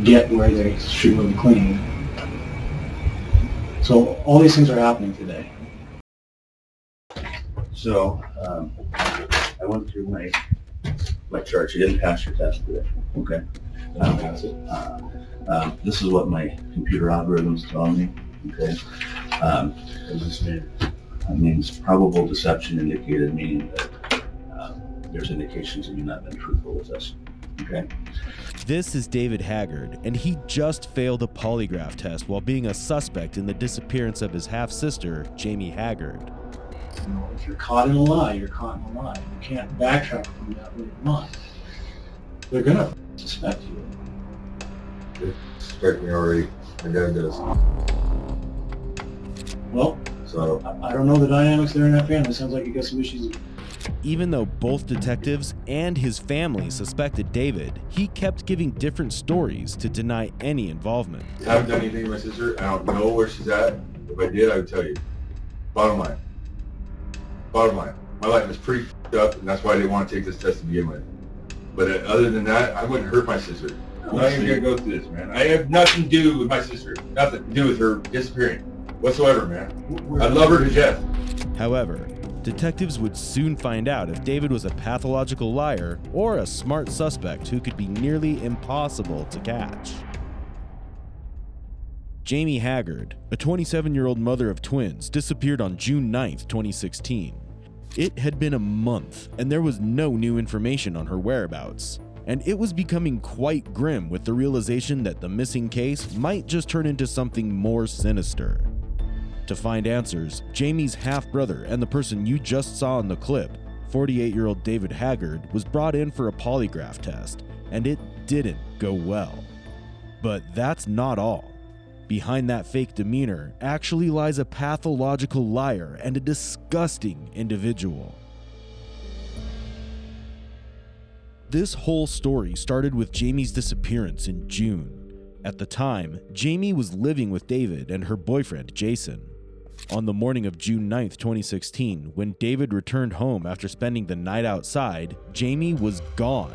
get where they should really clean. So all these things are happening today. So I went through my chart. You didn't pass your test today. Okay. This is what my computer algorithms tell me. Okay. What does this mean? That means probable deception indicated, meaning that there's indications that you've not been truthful with us. Okay. This is David Haggard, and he just failed a polygraph test while being a suspect in the disappearance of his half-sister, Jamie Haggard. You know, if you're caught in a lie, you're caught in a lie. You can't backtrack from that way of lie. They're gonna suspect you. They suspect me already. My dad does. Well, so I don't know the dynamics there in that family. It sounds like you got some issues. Even though both detectives and his family suspected David, he kept giving different stories to deny any involvement. I haven't done anything to my sister. I don't know where she's at. If I did, I would tell you. Bottom line. My life is pretty f***ed up, and that's why I didn't want to take this test to begin with. But other than that, I wouldn't hurt my sister. I'm not even gonna go through this, man. I have nothing to do with my sister. Nothing to do with her disappearing whatsoever, man. I love her to death. However, detectives would soon find out if David was a pathological liar or a smart suspect who could be nearly impossible to catch. Jamie Haggard, a 27-year-old mother of twins, disappeared on June 9th, 2016. It had been a month, and there was no new information on her whereabouts. And it was becoming quite grim with the realization that the missing case might just turn into something more sinister. To find answers, Jamie's half-brother and the person you just saw in the clip, 48-year-old David Haggard, was brought in for a polygraph test, and it didn't go well. But that's not all. Behind that fake demeanor actually lies a pathological liar and a disgusting individual. This whole story started with Jamie's disappearance in June. At the time, Jamie was living with David and her boyfriend, Jason. On the morning of June 9th, 2016, when David returned home after spending the night outside, Jamie was gone.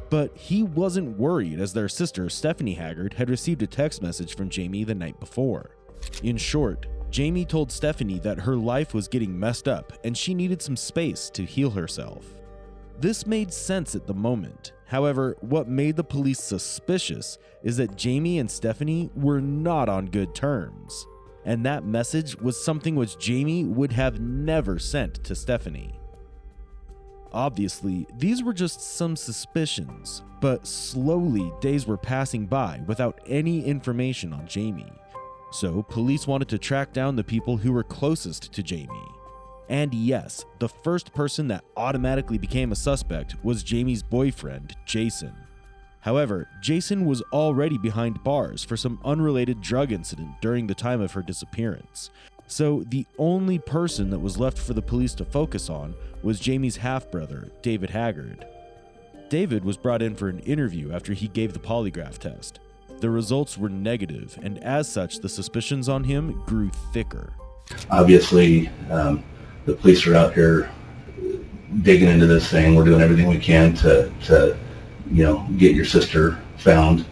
But he wasn't worried, as their sister, Stephanie Haggard, had received a text message from Jamie the night before. In short, Jamie told Stephanie that her life was getting messed up and she needed some space to heal herself. This made sense at the moment. However, what made the police suspicious is that Jamie and Stephanie were not on good terms. And that message was something which Jamie would have never sent to Stephanie. Obviously, these were just some suspicions, but slowly days were passing by without any information on Jamie. So police wanted to track down the people who were closest to Jamie. And yes, the first person that automatically became a suspect was Jamie's boyfriend, Jason. However, Jason was already behind bars for some unrelated drug incident during the time of her disappearance. So the only person that was left for the police to focus on was Jamie's half-brother, David Haggard. David was brought in for an interview after he gave the polygraph test. The results were negative, and as such, the suspicions on him grew thicker. Obviously, the police are out here digging into this thing. We're doing everything we can to get your sister found.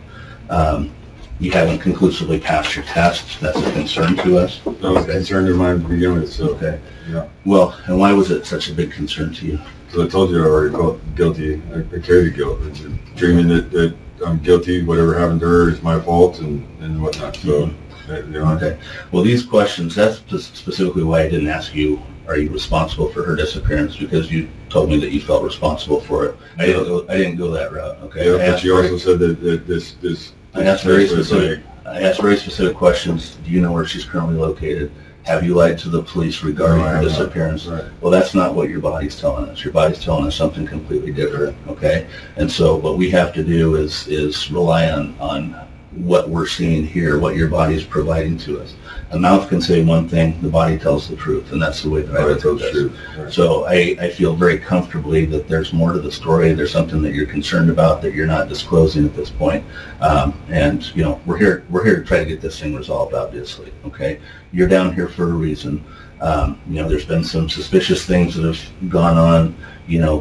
You haven't conclusively passed your test. That's a concern to us. That was a concern of mine to begin with, so. Okay. Yeah. Well, and why was it such a big concern to you? So I told you I already felt guilty. I carry the guilt. It's dreaming that I'm guilty, whatever happened to her is my fault and whatnot. So, Okay. Well, these questions, that's specifically why I didn't ask you, are you responsible for her disappearance? Because you told me that you felt responsible for it. I didn't go that route, okay? Yeah, but you also said that this I asked very specific questions. Do you know where she's currently located? Have you lied to the police regarding her disappearance? Right. Well, that's not what your body's telling us. Your body's telling us something completely different, okay? And so what we have to do is rely on what we're seeing here, what your body is providing to us. A mouth can say one thing, the body tells the truth, and that's the way that I look at this. Right. So I feel very comfortably that there's more to the story. There's something that you're concerned about that you're not disclosing at this point. And we're here to try to get this thing resolved, obviously. Okay, you're down here for a reason. There's been some suspicious things that have gone on,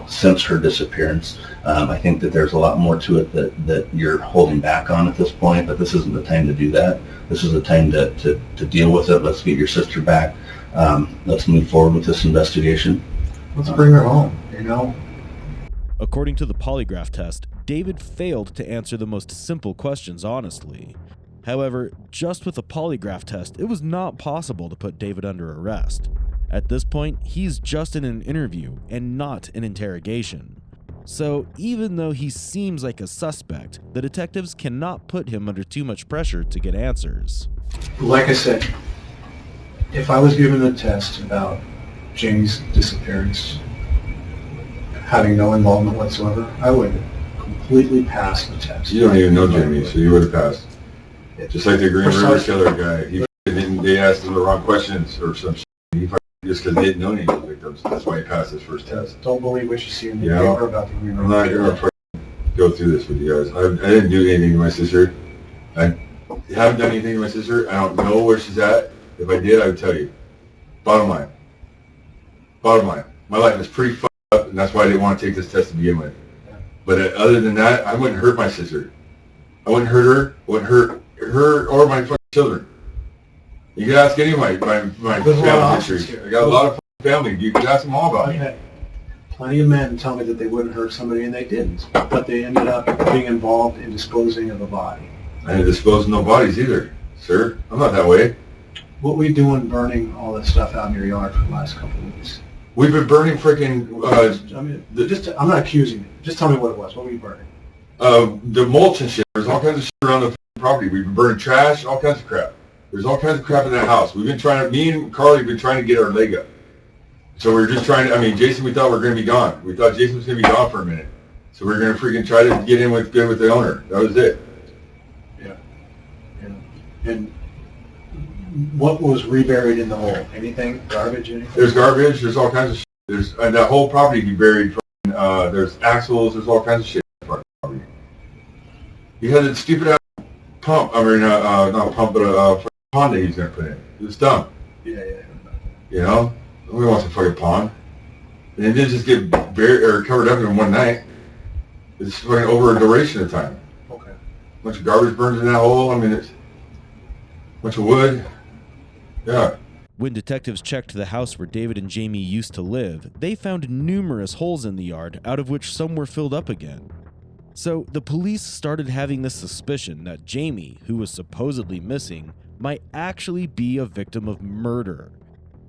since her disappearance. I think that there's a lot more to it that you're holding back on at this point, but this isn't the time to do that. This is the time to deal with it. Let's get your sister back. Let's move forward with this investigation. Let's bring her home, According to the polygraph test, David failed to answer the most simple questions honestly. However, just with a polygraph test, it was not possible to put David under arrest. At this point, he's just in an interview and not an interrogation. So even though he seems like a suspect, the detectives cannot put him under too much pressure to get answers. Like I said, if I was given a test about Jamie's disappearance, having no involvement whatsoever, I would completely pass the test. You don't even know Jamie, so you would have passed. Just like the Green River Killer guy. They asked him the wrong questions or some shit. He just because they didn't know any of the victims. That's why he passed his first test. Don't believe what you see in the paper about the Green River. I'm not going to go through this with you guys. I didn't do anything to my sister. I haven't done anything to my sister. I don't know where she's at. If I did, I would tell you. Bottom line. My life is pretty fucked up, and that's why I didn't want to take this test to begin with. But other than that, I wouldn't hurt my sister. I wouldn't hurt her. I wouldn't hurt her or my fucking children. You can ask any of my family history. I got a lot of family. You can ask them all about it. Plenty of men tell me that they wouldn't hurt somebody and they didn't, but they ended up being involved in disposing of a body. I didn't dispose of no bodies either, sir. I'm not that way. What were you doing burning all this stuff out in your yard for the last couple of weeks? We've been burning freaking... I'm not accusing you. Just tell me what it was. What were you burning? The mulch and shit. There's all kinds of shit around the property. We've been burning trash, all kinds of crap. There's all kinds of crap in that house. Me and Carly have been trying to get our leg up. So we're just trying to, Jason, we thought we were going to be gone. We thought Jason was going to be gone for a minute. So we were going to freaking try to get in with the owner. That was it. Yeah. And what was reburied in the hole? Anything? Garbage? Anything? There's garbage. There's all kinds of shit. There's that whole property can be buried. There's axles. There's all kinds of shit in the property. You had that stupid ass pump. I mean, not pump, but a pond that he's gonna put in. It was dumb. Yeah. You know, nobody wants a fucking pond. And it didn't just get buried or covered up in one night. It's fucking over a duration of time. Okay. A bunch of garbage burned in that hole. I mean, it's a bunch of wood. Yeah. When detectives checked the house where David and Jamie used to live, they found numerous holes in the yard, out of which some were filled up again. So the police started having this suspicion that Jamie, who was supposedly missing, might actually be a victim of murder.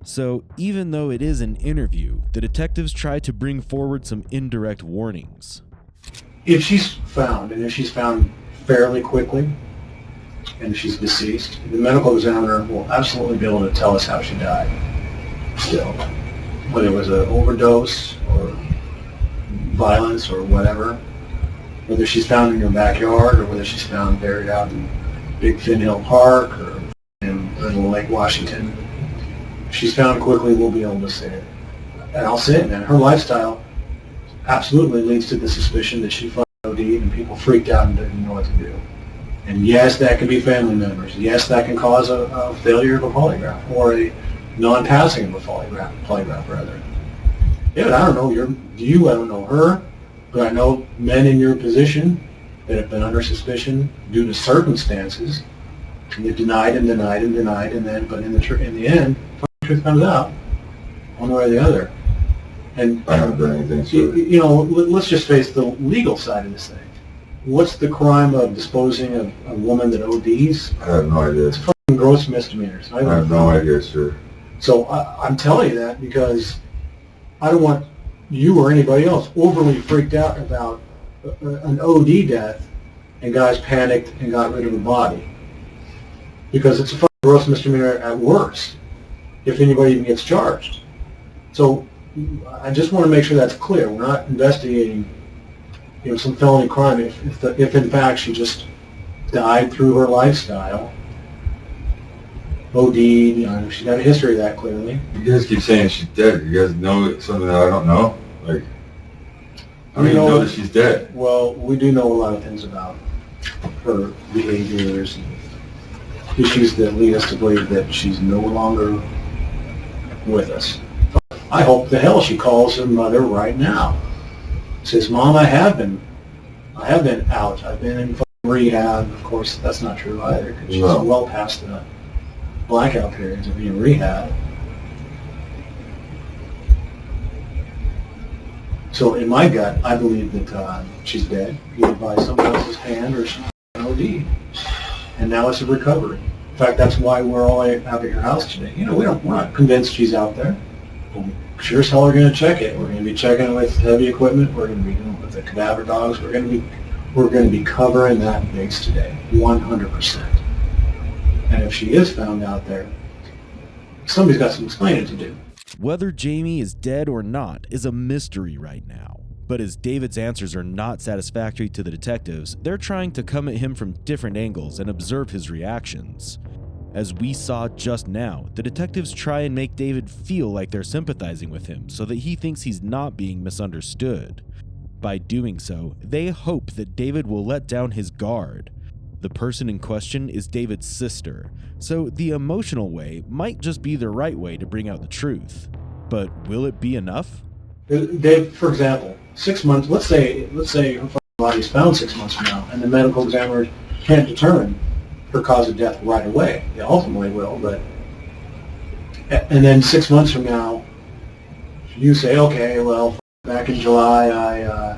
So even though it is an interview, the detectives tried to bring forward some indirect warnings. If she's found, and if she's found fairly quickly, and if she's deceased, the medical examiner will absolutely be able to tell us how she died. Still, whether it was an overdose or violence or whatever, whether she's found in your backyard or whether she's found buried out in Big Fin Hill Park or in Lake Washington, if she's found quickly, we'll be able to say it. And I'll say it, man. Her lifestyle absolutely leads to the suspicion that she fucking OD'd and people freaked out and didn't know what to do. And yes, that can be family members. Yes, that can cause a failure of a polygraph or a non-passing of a polygraph rather. David, I don't know I don't know her, but I know men in your position that have been under suspicion due to circumstances, and they've denied, and then, but in the end, the truth comes out, one way or the other. And I haven't done anything. So you know, let's just face the legal side of this thing. What's the crime of disposing of a woman that ODs? I have no idea. It's fucking gross misdemeanors. I have no idea, sir. So I'm telling you that because I don't want you or anybody else overly freaked out about an OD death and guys panicked and got rid of a body. Because it's a fucking gross misdemeanor at worst, if anybody even gets charged. So I just want to make sure that's clear. We're not investigating some felony crime if in fact she just died through her lifestyle, OD'd, she's got a history of that clearly. You guys keep saying she's dead. You guys know something that I don't know? Like, I don't even know that she's dead. Well, we do know a lot of things about her behaviors and issues that lead us to believe that she's no longer with us. I hope the hell she calls her mother right now. Says, Mom, I have been out. I've been in rehab. Of course, that's not true either, because she's well past the blackout periods of being rehab. So in my gut, I believe that she's dead, either by someone else's hand or she's OD. And now it's a recovery. In fact, that's why we're all out at your house today. We're not convinced she's out there. Sure as hell we're going to check it. We're going to be checking it with heavy equipment. We're going to be doing it with the cadaver dogs. We're going to be covering that base today, 100%. And if she is found out there, somebody's got some explaining to do. Whether Jamie is dead or not is a mystery right now. But as David's answers are not satisfactory to the detectives, they're trying to come at him from different angles and observe his reactions. As we saw just now, the detectives try and make David feel like they're sympathizing with him so that he thinks he's not being misunderstood. By doing so, they hope that David will let down his guard. The person in question is David's sister, so the emotional way might just be the right way to bring out the truth. But will it be enough? Dave, for example, 6 months, let's say her body is found 6 months from now, and the medical examiner can't determine her cause of death right away. They ultimately will, but and then 6 months from now, you say, okay, well, back in July, I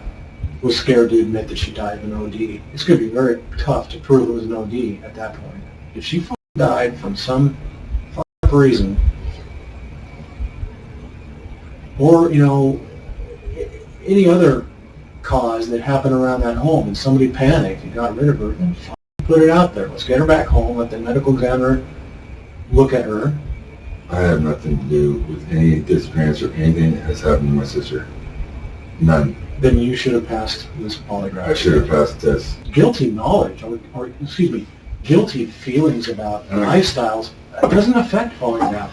was scared to admit that she died of an OD. It's going to be very tough to prove it was an OD at that point. If she died from some reason, or any other cause that happened around that home, and somebody panicked and got rid of her, then put it out there. Let's get her back home. Let the medical examiner look at her. I have nothing to do with any disappearance or anything that has happened to my sister. None. Then you should have passed this polygraph. I should have passed this. Guilty knowledge, or guilty feelings about lifestyles doesn't affect polygraph.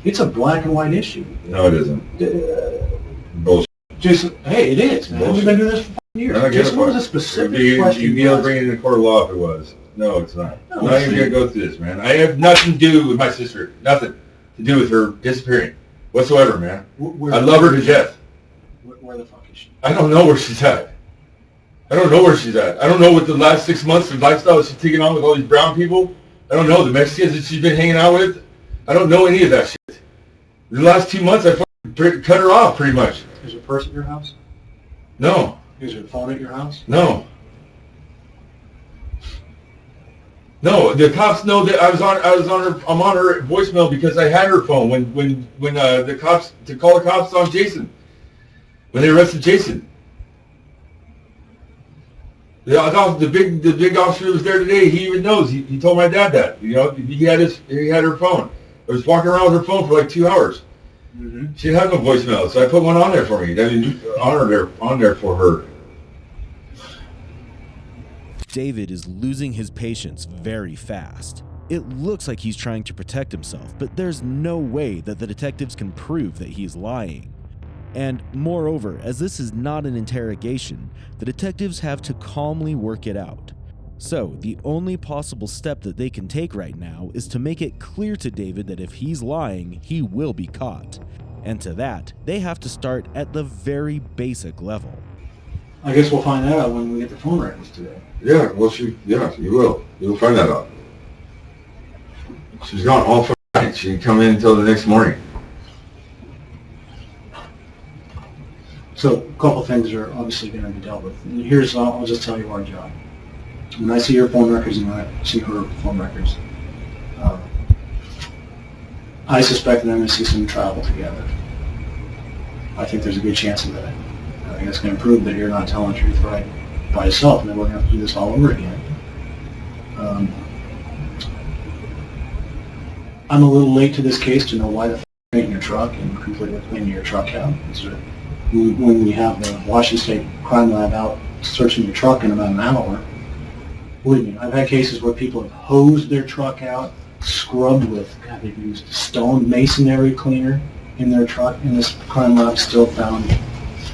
It's a black and white issue. No, it isn't. Bullshit. Just, hey, it is, man. We've been doing this for years. Just what was a specific question? You'd be able to bring it in a court of law if it was. No, it's not. I'm not even gonna go through this, man. I have nothing to do with my sister. Nothing to do with her disappearing whatsoever, man. I love her to death. Where the fuck is she? I don't know where she's at. I don't know where she's at. I don't know what the last 6 months of lifestyle she's taking on with all these brown people. I don't know the Mexicans that she's been hanging out with. I don't know any of that shit. The last 2 months, I fucking cut her off pretty much. Is there a purse at your house? No. Is there a phone at your house? No. No, the cops know that I'm on her voicemail because I had her phone when the cops to call the cops on Jason when they arrested Jason. The big officer who was there today, he even knows. He told my dad that. You know, he had her phone. I was walking around with her phone for like 2 hours. Mm-hmm. She had no voicemail, so I put one on there for me. I mean, on there for her. David is losing his patience very fast. It looks like he's trying to protect himself, but there's no way that the detectives can prove that he's lying. And moreover, as this is not an interrogation, the detectives have to calmly work it out. So the only possible step that they can take right now is to make it clear to David that if he's lying, he will be caught. And to that, they have to start at the very basic level. I guess we'll find that out when we get the phone records today. Yeah, well, you will. You'll find that out. She's gone all night. She didn't come in until the next morning. So a couple things are obviously going to be dealt with. And here's, I'll just tell you our job. When I see your phone records and I see her phone records, I suspect that I'm going to see some travel together. I think there's a good chance of that. I think it's going to prove that you're not telling the truth right by yourself, and then we're going to have to do this all over again. I'm a little late to this case to know why the f*** you're in your truck and completely cleaning your truck out. When we have the Washington State Crime Lab out searching your truck in about an hour, believe me, I've had cases where people have hosed their truck out, scrubbed with, God, they've used stone masonry cleaner in their truck, and this crime lab still found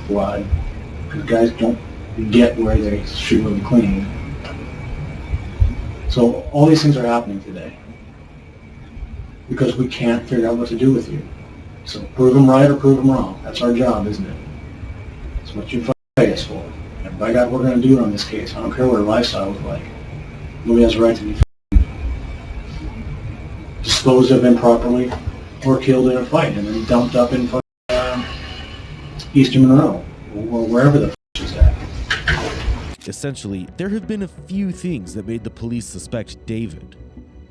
blood. Because guys don't get where they should really clean. So all these things are happening today because we can't figure out what to do with you. So prove them right or prove them wrong. That's our job, isn't it? That's what you pay us for. And by God, we're going to do it on this case. I don't care what her lifestyle was like. Nobody has a right to be disposed of improperly or killed in a fight and then dumped up in Eastern Monroe or wherever the she's at. Essentially, there have been a few things that made the police suspect David.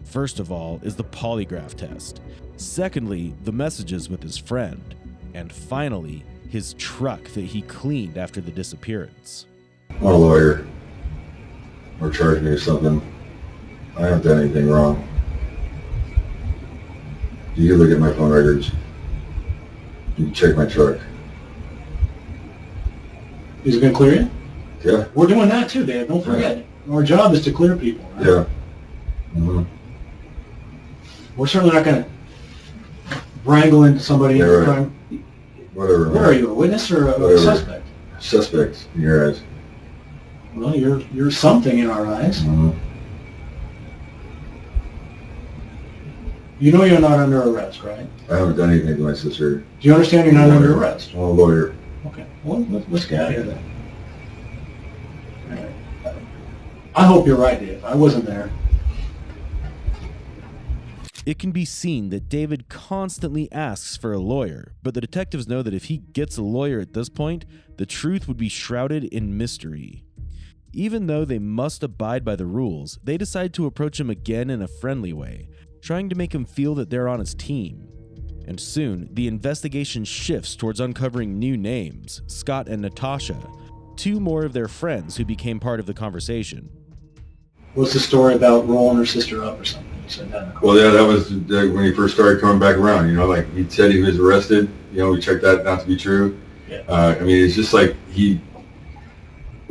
First of all is the polygraph test. Secondly, the messages with his friend. And finally, his truck that he cleaned after the disappearance. I'm not a lawyer or charge me with something. I haven't done anything wrong. You can look at my phone records. You can check my truck. Is it going to clear you? Yeah. We're doing that too, Dave. Don't forget. Our job is to clear people. Right? Yeah. Mm-hmm. We're certainly not going to wrangle into somebody in right. crime. Whatever. Where are you, a witness or a suspect? Suspect in your eyes. Well, you're something in our eyes. Mm-hmm. You know you're not under arrest, right? I haven't done anything to my sister. Do you understand you're not under arrest? I'm a lawyer. Okay. Well, let's get out of here then. I hope you're right, Dave. I wasn't there. It can be seen that David constantly asks for a lawyer, but the detectives know that if he gets a lawyer at this point, the truth would be shrouded in mystery. Even though they must abide by the rules, they decide to approach him again in a friendly way, trying to make him feel that they're on his team. And soon, the investigation shifts towards uncovering new names, Scott and Natasha, two more of their friends who became part of the conversation. What's the story about rolling her sister up or something? You said that. Well, yeah, that was when he first started coming back around. You know, like he said he was arrested. You know, we checked that not to be true. Yeah. I mean, it's just like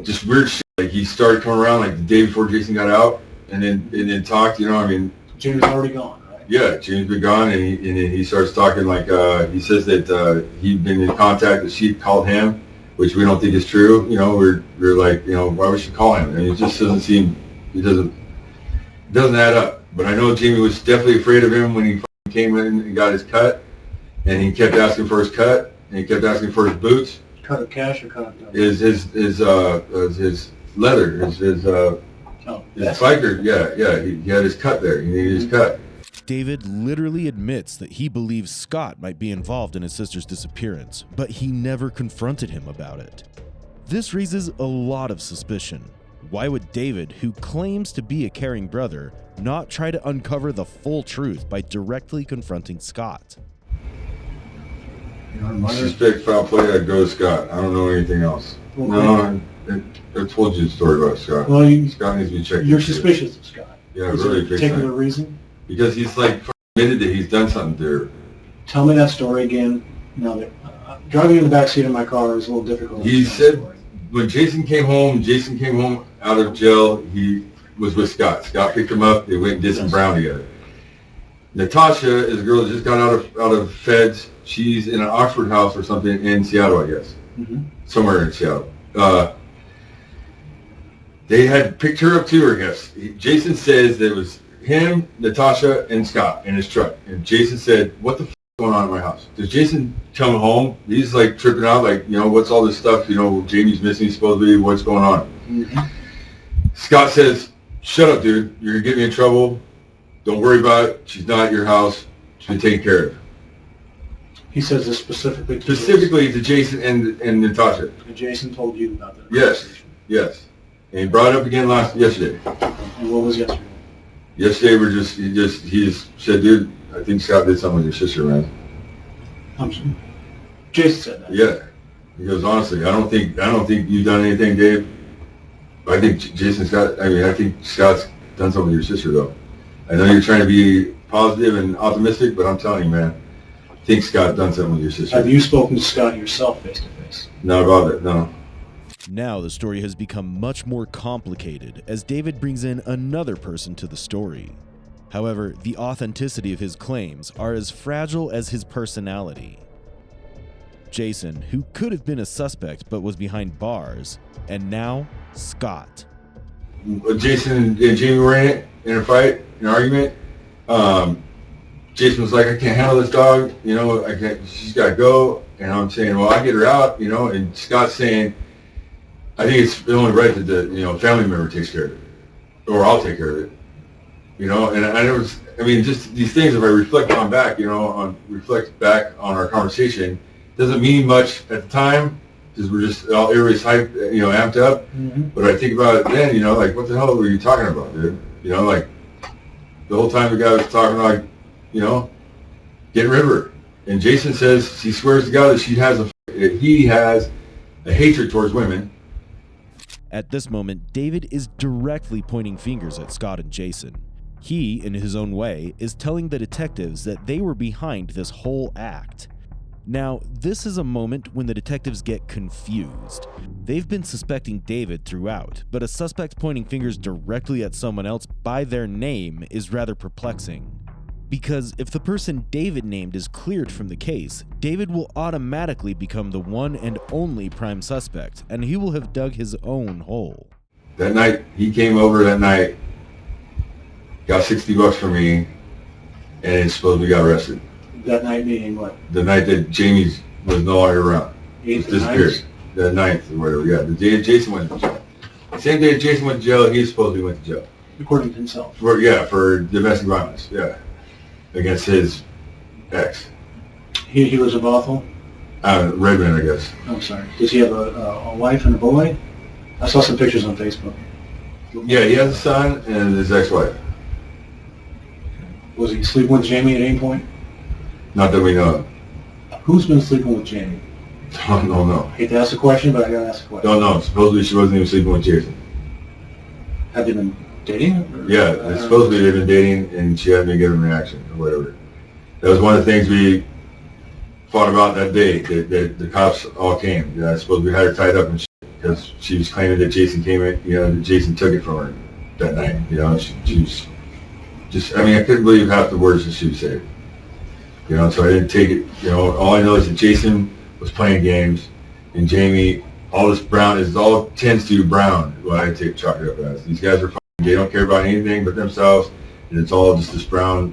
just weird shit. Like he started coming around like the day before Jason got out, and then talked. You know, I mean, Jamie's already gone, right? Yeah, Jamie's been gone, and he starts talking like he says that he'd been in contact. That she called him, which we don't think is true. You know, we're like, you know, why would she call him? And it just doesn't seem. He doesn't. doesn't add up. But I know Jamie was definitely afraid of him when he came in and got his cut, and he kept asking for his cut, and he kept asking for his boots. Cut of cash or cut of dough? His leather, his biker. Yeah, he had his cut there. He needed his cut. David literally admits that he believes Scott might be involved in his sister's disappearance, but he never confronted him about it. This raises a lot of suspicion. Why would David, who claims to be a caring brother, not try to uncover the full truth by directly confronting Scott? Suspect foul play, I'd go to Scott. I don't know anything else. Okay. No, I told you the story about Scott. Well, Scott needs to be checked. You're suspicious of Scott. Yeah, Is really there a big particular time. reason? Because he's like admitted that he's done something to her. Tell me that story again. Now that driving in the backseat of my car is a little difficult. He said when Jason came home out of jail, he was with Scott. Scott picked him up. They went and did some brown together. Natasha is a girl that just got out of feds. She's in an Oxford house or something in Seattle, I guess. Somewhere in Seattle. They had picked her up too, I guess. Jason says that it was him, Natasha, and Scott in his truck. And Jason said, what the f*** is going on in my house? Does Jason come home? He's like tripping out, like, what's all this stuff? Jamie's missing supposedly. What's going on? Scott says, shut up, dude. You're going to get me in trouble. Don't worry about it. She's not at your house. She's been taken care of. He says this specifically to Jason and Natasha. And Jason told you about that? Yes. And he brought it up again yesterday. And what was yesterday? Yesterday he just said, dude, I think Scott did something with your sister, man. Jason said that. Yeah. He goes, honestly, I don't think you've done anything, Dave. I think I think Scott's done something with your sister, though. I know you're trying to be positive and optimistic, but I'm telling you, man, I think Scott done something with your sister. Have you spoken to Scott yourself face to face? Not about it, no. Now the story has become much more complicated as David brings in another person to the story. However, the authenticity of his claims are as fragile as his personality. Jason, who could have been a suspect but was behind bars, and now Scott. Jason and Jamie were in a fight, an argument. Jason was like, I can't handle this dog, I can't, she's got to go. And I'm saying, well, I get her out, and Scott's saying, I think it's only right that the, family member takes care of it, or I'll take care of it, and just these things, if I reflect back on our conversation, doesn't mean much at the time, because we're just, everybody's hyped, amped up, but I think about it then, like, what the hell were you talking about, dude? Like, the whole time the guy was talking about, getting rid of her. And Jason says, he swears to God that he has a hatred towards women. At this moment, David is directly pointing fingers at Scott and Jason. He, in his own way, is telling the detectives that they were behind this whole act. Now, this is a moment when the detectives get confused. They've been suspecting David throughout, but a suspect pointing fingers directly at someone else by their name is rather perplexing. Because if the person David named is cleared from the case, David will automatically become the one and only prime suspect, and he will have dug his own hole. That night, he came over that night, got $60 from me, and supposedly got arrested. That night meaning what? The night that Jamie was no longer around. He disappeared. The 9th or whatever, yeah. The day Jason went to jail. The same day Jason went to jail, he supposedly went to jail. According to himself. For domestic violence, yeah. Against his ex. He was a brothel? Redmond, I guess. I'm sorry. Does he have a wife and a boy? I saw some pictures on Facebook. Yeah, he has a son and his ex-wife. Was he sleeping with Jamie at any point? Not that we know of. Who's been sleeping with Jamie? Don't know. Hate to ask the question, but I gotta ask the question. Don't know. Supposedly she wasn't even sleeping with Jason. Have they been dating? Yeah, supposedly they've been dating and she hadn't been giving a reaction or whatever. That was one of the things we fought about that day, that the cops all came. I suppose we had her tied up and shit because she was claiming that Jason came in, that Jason took it from her that night. She was just, I couldn't believe half the words that she was saying. So I didn't take it, all I know is that Jason was playing games and Jamie, all this brown, all tends to brown, what I take chalk it up as. These guys are fucking They don't care about anything but themselves, and it's all just this brown,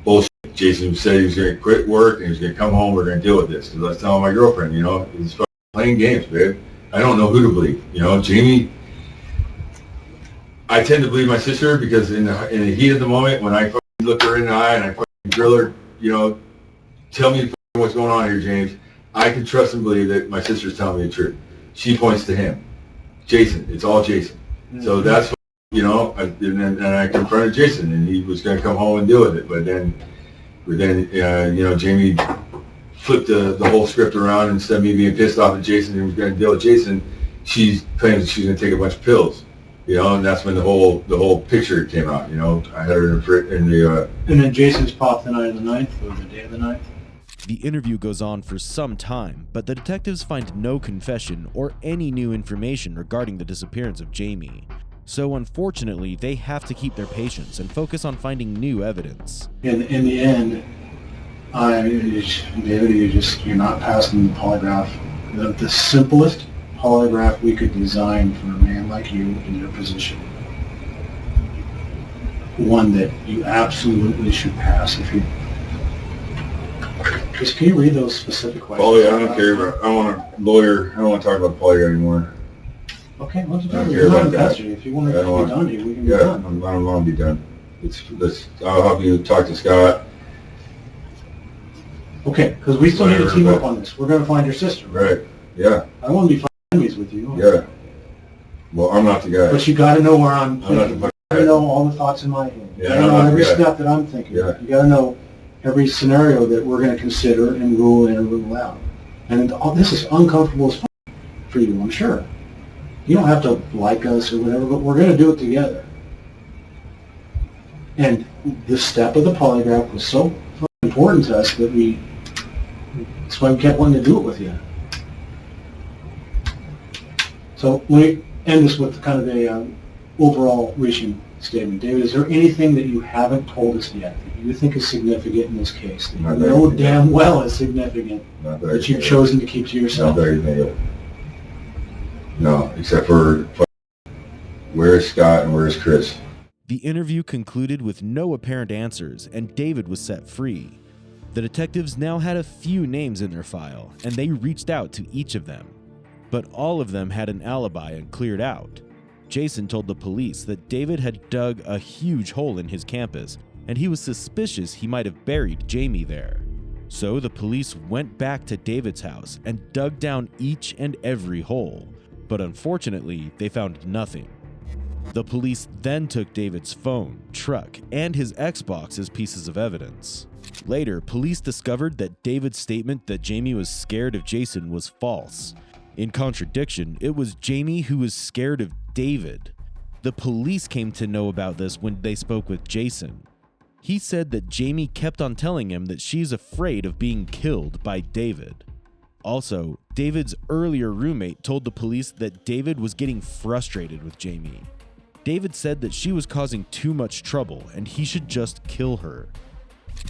bullshit. Jason said he was going to quit work and he was going to come home. We're going to deal with this. Because I was telling my girlfriend, he's fucking playing games, babe. I don't know who to believe. Jamie. I tend to believe my sister because in the heat of the moment, when I fucking look her in the eye and I fucking drill her, tell me what's going on here, James. I can trust and believe that my sister's telling me the truth. She points to him, Jason. It's all Jason. Mm-hmm. So that's and I confronted Jason, and he was going to come home and deal with it. But then Jamie flipped the whole script around. Instead of me being pissed off at Jason and was going to deal with Jason, she claims she's going to take a bunch of pills. And that's when the whole picture came out. I had her in the. And then Jason's popped the night of the 9th, or the day of the 9th. The interview goes on for some time, but the detectives find no confession or any new information regarding the disappearance of Jamie. So unfortunately, they have to keep their patience and focus on finding new evidence. In the end, David, you're not passing the polygraph. The simplest polygraph we could design for a man like you in your position. One that you absolutely should pass if you. Just can you read those specific questions? Poly, I don't care about. I don't want a lawyer. I don't want to talk about poly anymore. Okay, let's do I it. don't You're care not about in that. custody. If you want to be done, we can be Yeah, done. I don't want to be done. I'll help you talk to Scott. Okay, because we still need to team up on this. We're going to find your sister. Right. Yeah. I don't want to be enemies with you. Yeah. Well, I'm not the guy. But you got to know where I'm I'm not thinking. the You got to know all the thoughts in my head. You Yeah, got to I'm know not the every guy. step that I'm thinking. Yeah. You got to know every scenario that we're going to consider and rule in and rule out. And all this is uncomfortable as fuck for you, I'm sure. You don't have to like us or whatever, but we're going to do it together. And the step of the polygraph was so important to us that that's why we kept wanting to do it with you. So let me end this with kind of a overall reaching statement. David, is there anything that you haven't told us yet that you think is significant in this case, that you know damn well is significant, that you've chosen to keep to yourself? Not anything else. No, except for where's Scott and where's Chris? The interview concluded with no apparent answers, and David was set free. The detectives now had a few names in their file, and they reached out to each of them. But all of them had an alibi and cleared out. Jason told the police that David had dug a huge hole in his campus, and he was suspicious he might have buried Jamie there. So the police went back to David's house and dug down each and every hole, but unfortunately, they found nothing. The police then took David's phone, truck, and his Xbox as pieces of evidence. Later, police discovered that David's statement that Jamie was scared of Jason was false. In contradiction, it was Jamie who was scared of David. The police came to know about this when they spoke with Jason. He said that Jamie kept on telling him that she's afraid of being killed by David. Also, David's earlier roommate told the police that David was getting frustrated with Jamie. David said that she was causing too much trouble and he should just kill her.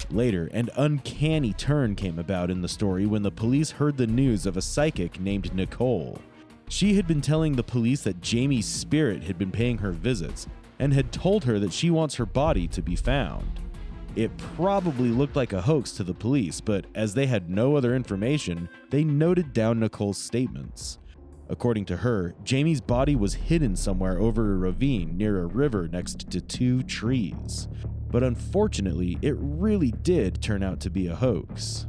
Later, an uncanny turn came about in the story when the police heard the news of a psychic named Nicole. She had been telling the police that Jamie's spirit had been paying her visits and had told her that she wants her body to be found. It probably looked like a hoax to the police, but as they had no other information, they noted down Nicole's statements. According to her, Jamie's body was hidden somewhere over a ravine near a river next to 2 trees. But unfortunately, it really did turn out to be a hoax.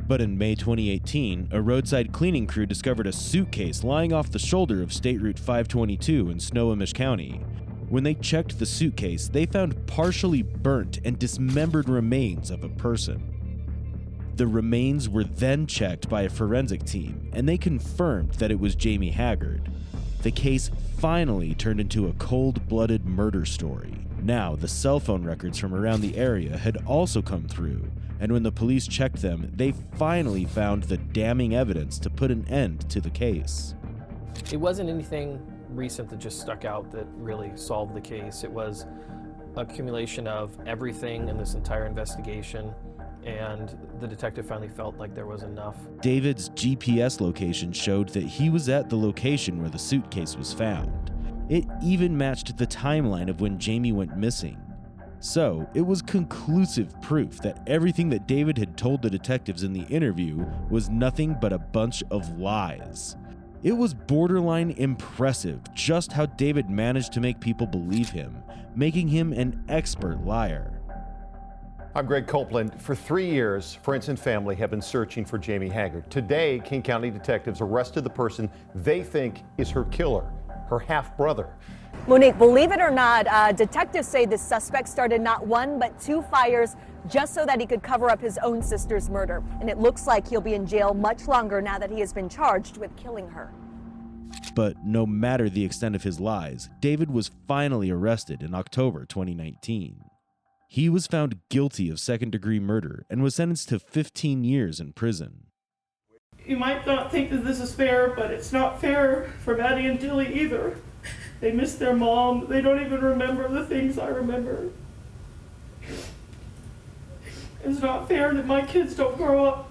But in May 2018, a roadside cleaning crew discovered a suitcase lying off the shoulder of State Route 522 in Snohomish County. When they checked the suitcase, they found partially burnt and dismembered remains of a person. The remains were then checked by a forensic team, and they confirmed that it was Jamie Haggard. The case finally turned into a cold-blooded murder story. Now, the cell phone records from around the area had also come through, and when the police checked them, they finally found the damning evidence to put an end to the case. It wasn't anything recent that just stuck out that really solved the case. It was accumulation of everything in this entire investigation, and the detective finally felt like there was enough. David's GPS location showed that he was at the location where the suitcase was found. It even matched the timeline of when Jamie went missing. So, it was conclusive proof that everything that David had told the detectives in the interview was nothing but a bunch of lies. It was borderline impressive just how David managed to make people believe him, making him an expert liar. I'm Greg Copeland. For 3 years, friends and family have been searching for Jamie Haggard. Today, King County detectives arrested the person they think is her killer, her half-brother. Monique, believe it or not, detectives say the suspect started not one but 2 fires just so that he could cover up his own sister's murder. And it looks like he'll be in jail much longer now that he has been charged with killing her. But no matter the extent of his lies, David was finally arrested in October 2019. He was found guilty of second-degree murder and was sentenced to 15 years in prison. You might not think that this is fair, but it's not fair for Maddie and Dilly either. They miss their mom. They don't even remember the things I remember. It's not fair that my kids don't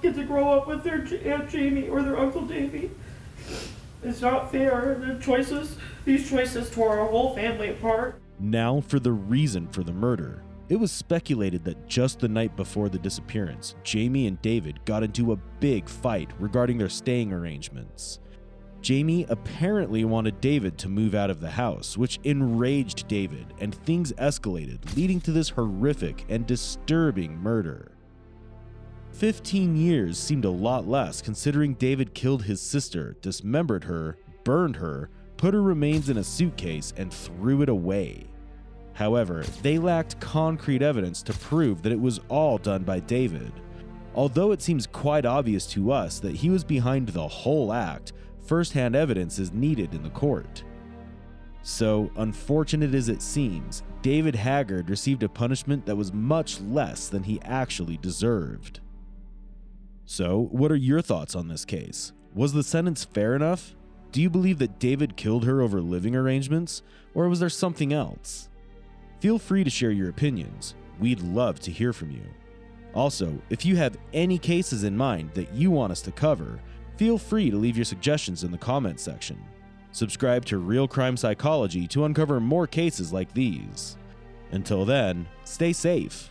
get to grow up with their Aunt Jamie or their Uncle Davy. It's not fair. These choices tore our whole family apart. Now for the reason for the murder. It was speculated that just the night before the disappearance, Jamie and David got into a big fight regarding their staying arrangements. Jamie apparently wanted David to move out of the house, which enraged David, and things escalated, leading to this horrific and disturbing murder. 15 years seemed a lot less considering David killed his sister, dismembered her, burned her, put her remains in a suitcase, and threw it away. However, they lacked concrete evidence to prove that it was all done by David. Although it seems quite obvious to us that he was behind the whole act, first-hand evidence is needed in the court. So, unfortunate as it seems, David Haggard received a punishment that was much less than he actually deserved. So, what are your thoughts on this case? Was the sentence fair enough? Do you believe that David killed her over living arrangements, or was there something else? Feel free to share your opinions. We'd love to hear from you. Also, if you have any cases in mind that you want us to cover, feel free to leave your suggestions in the comments section. Subscribe to Real Crime Psychology to uncover more cases like these. Until then, stay safe.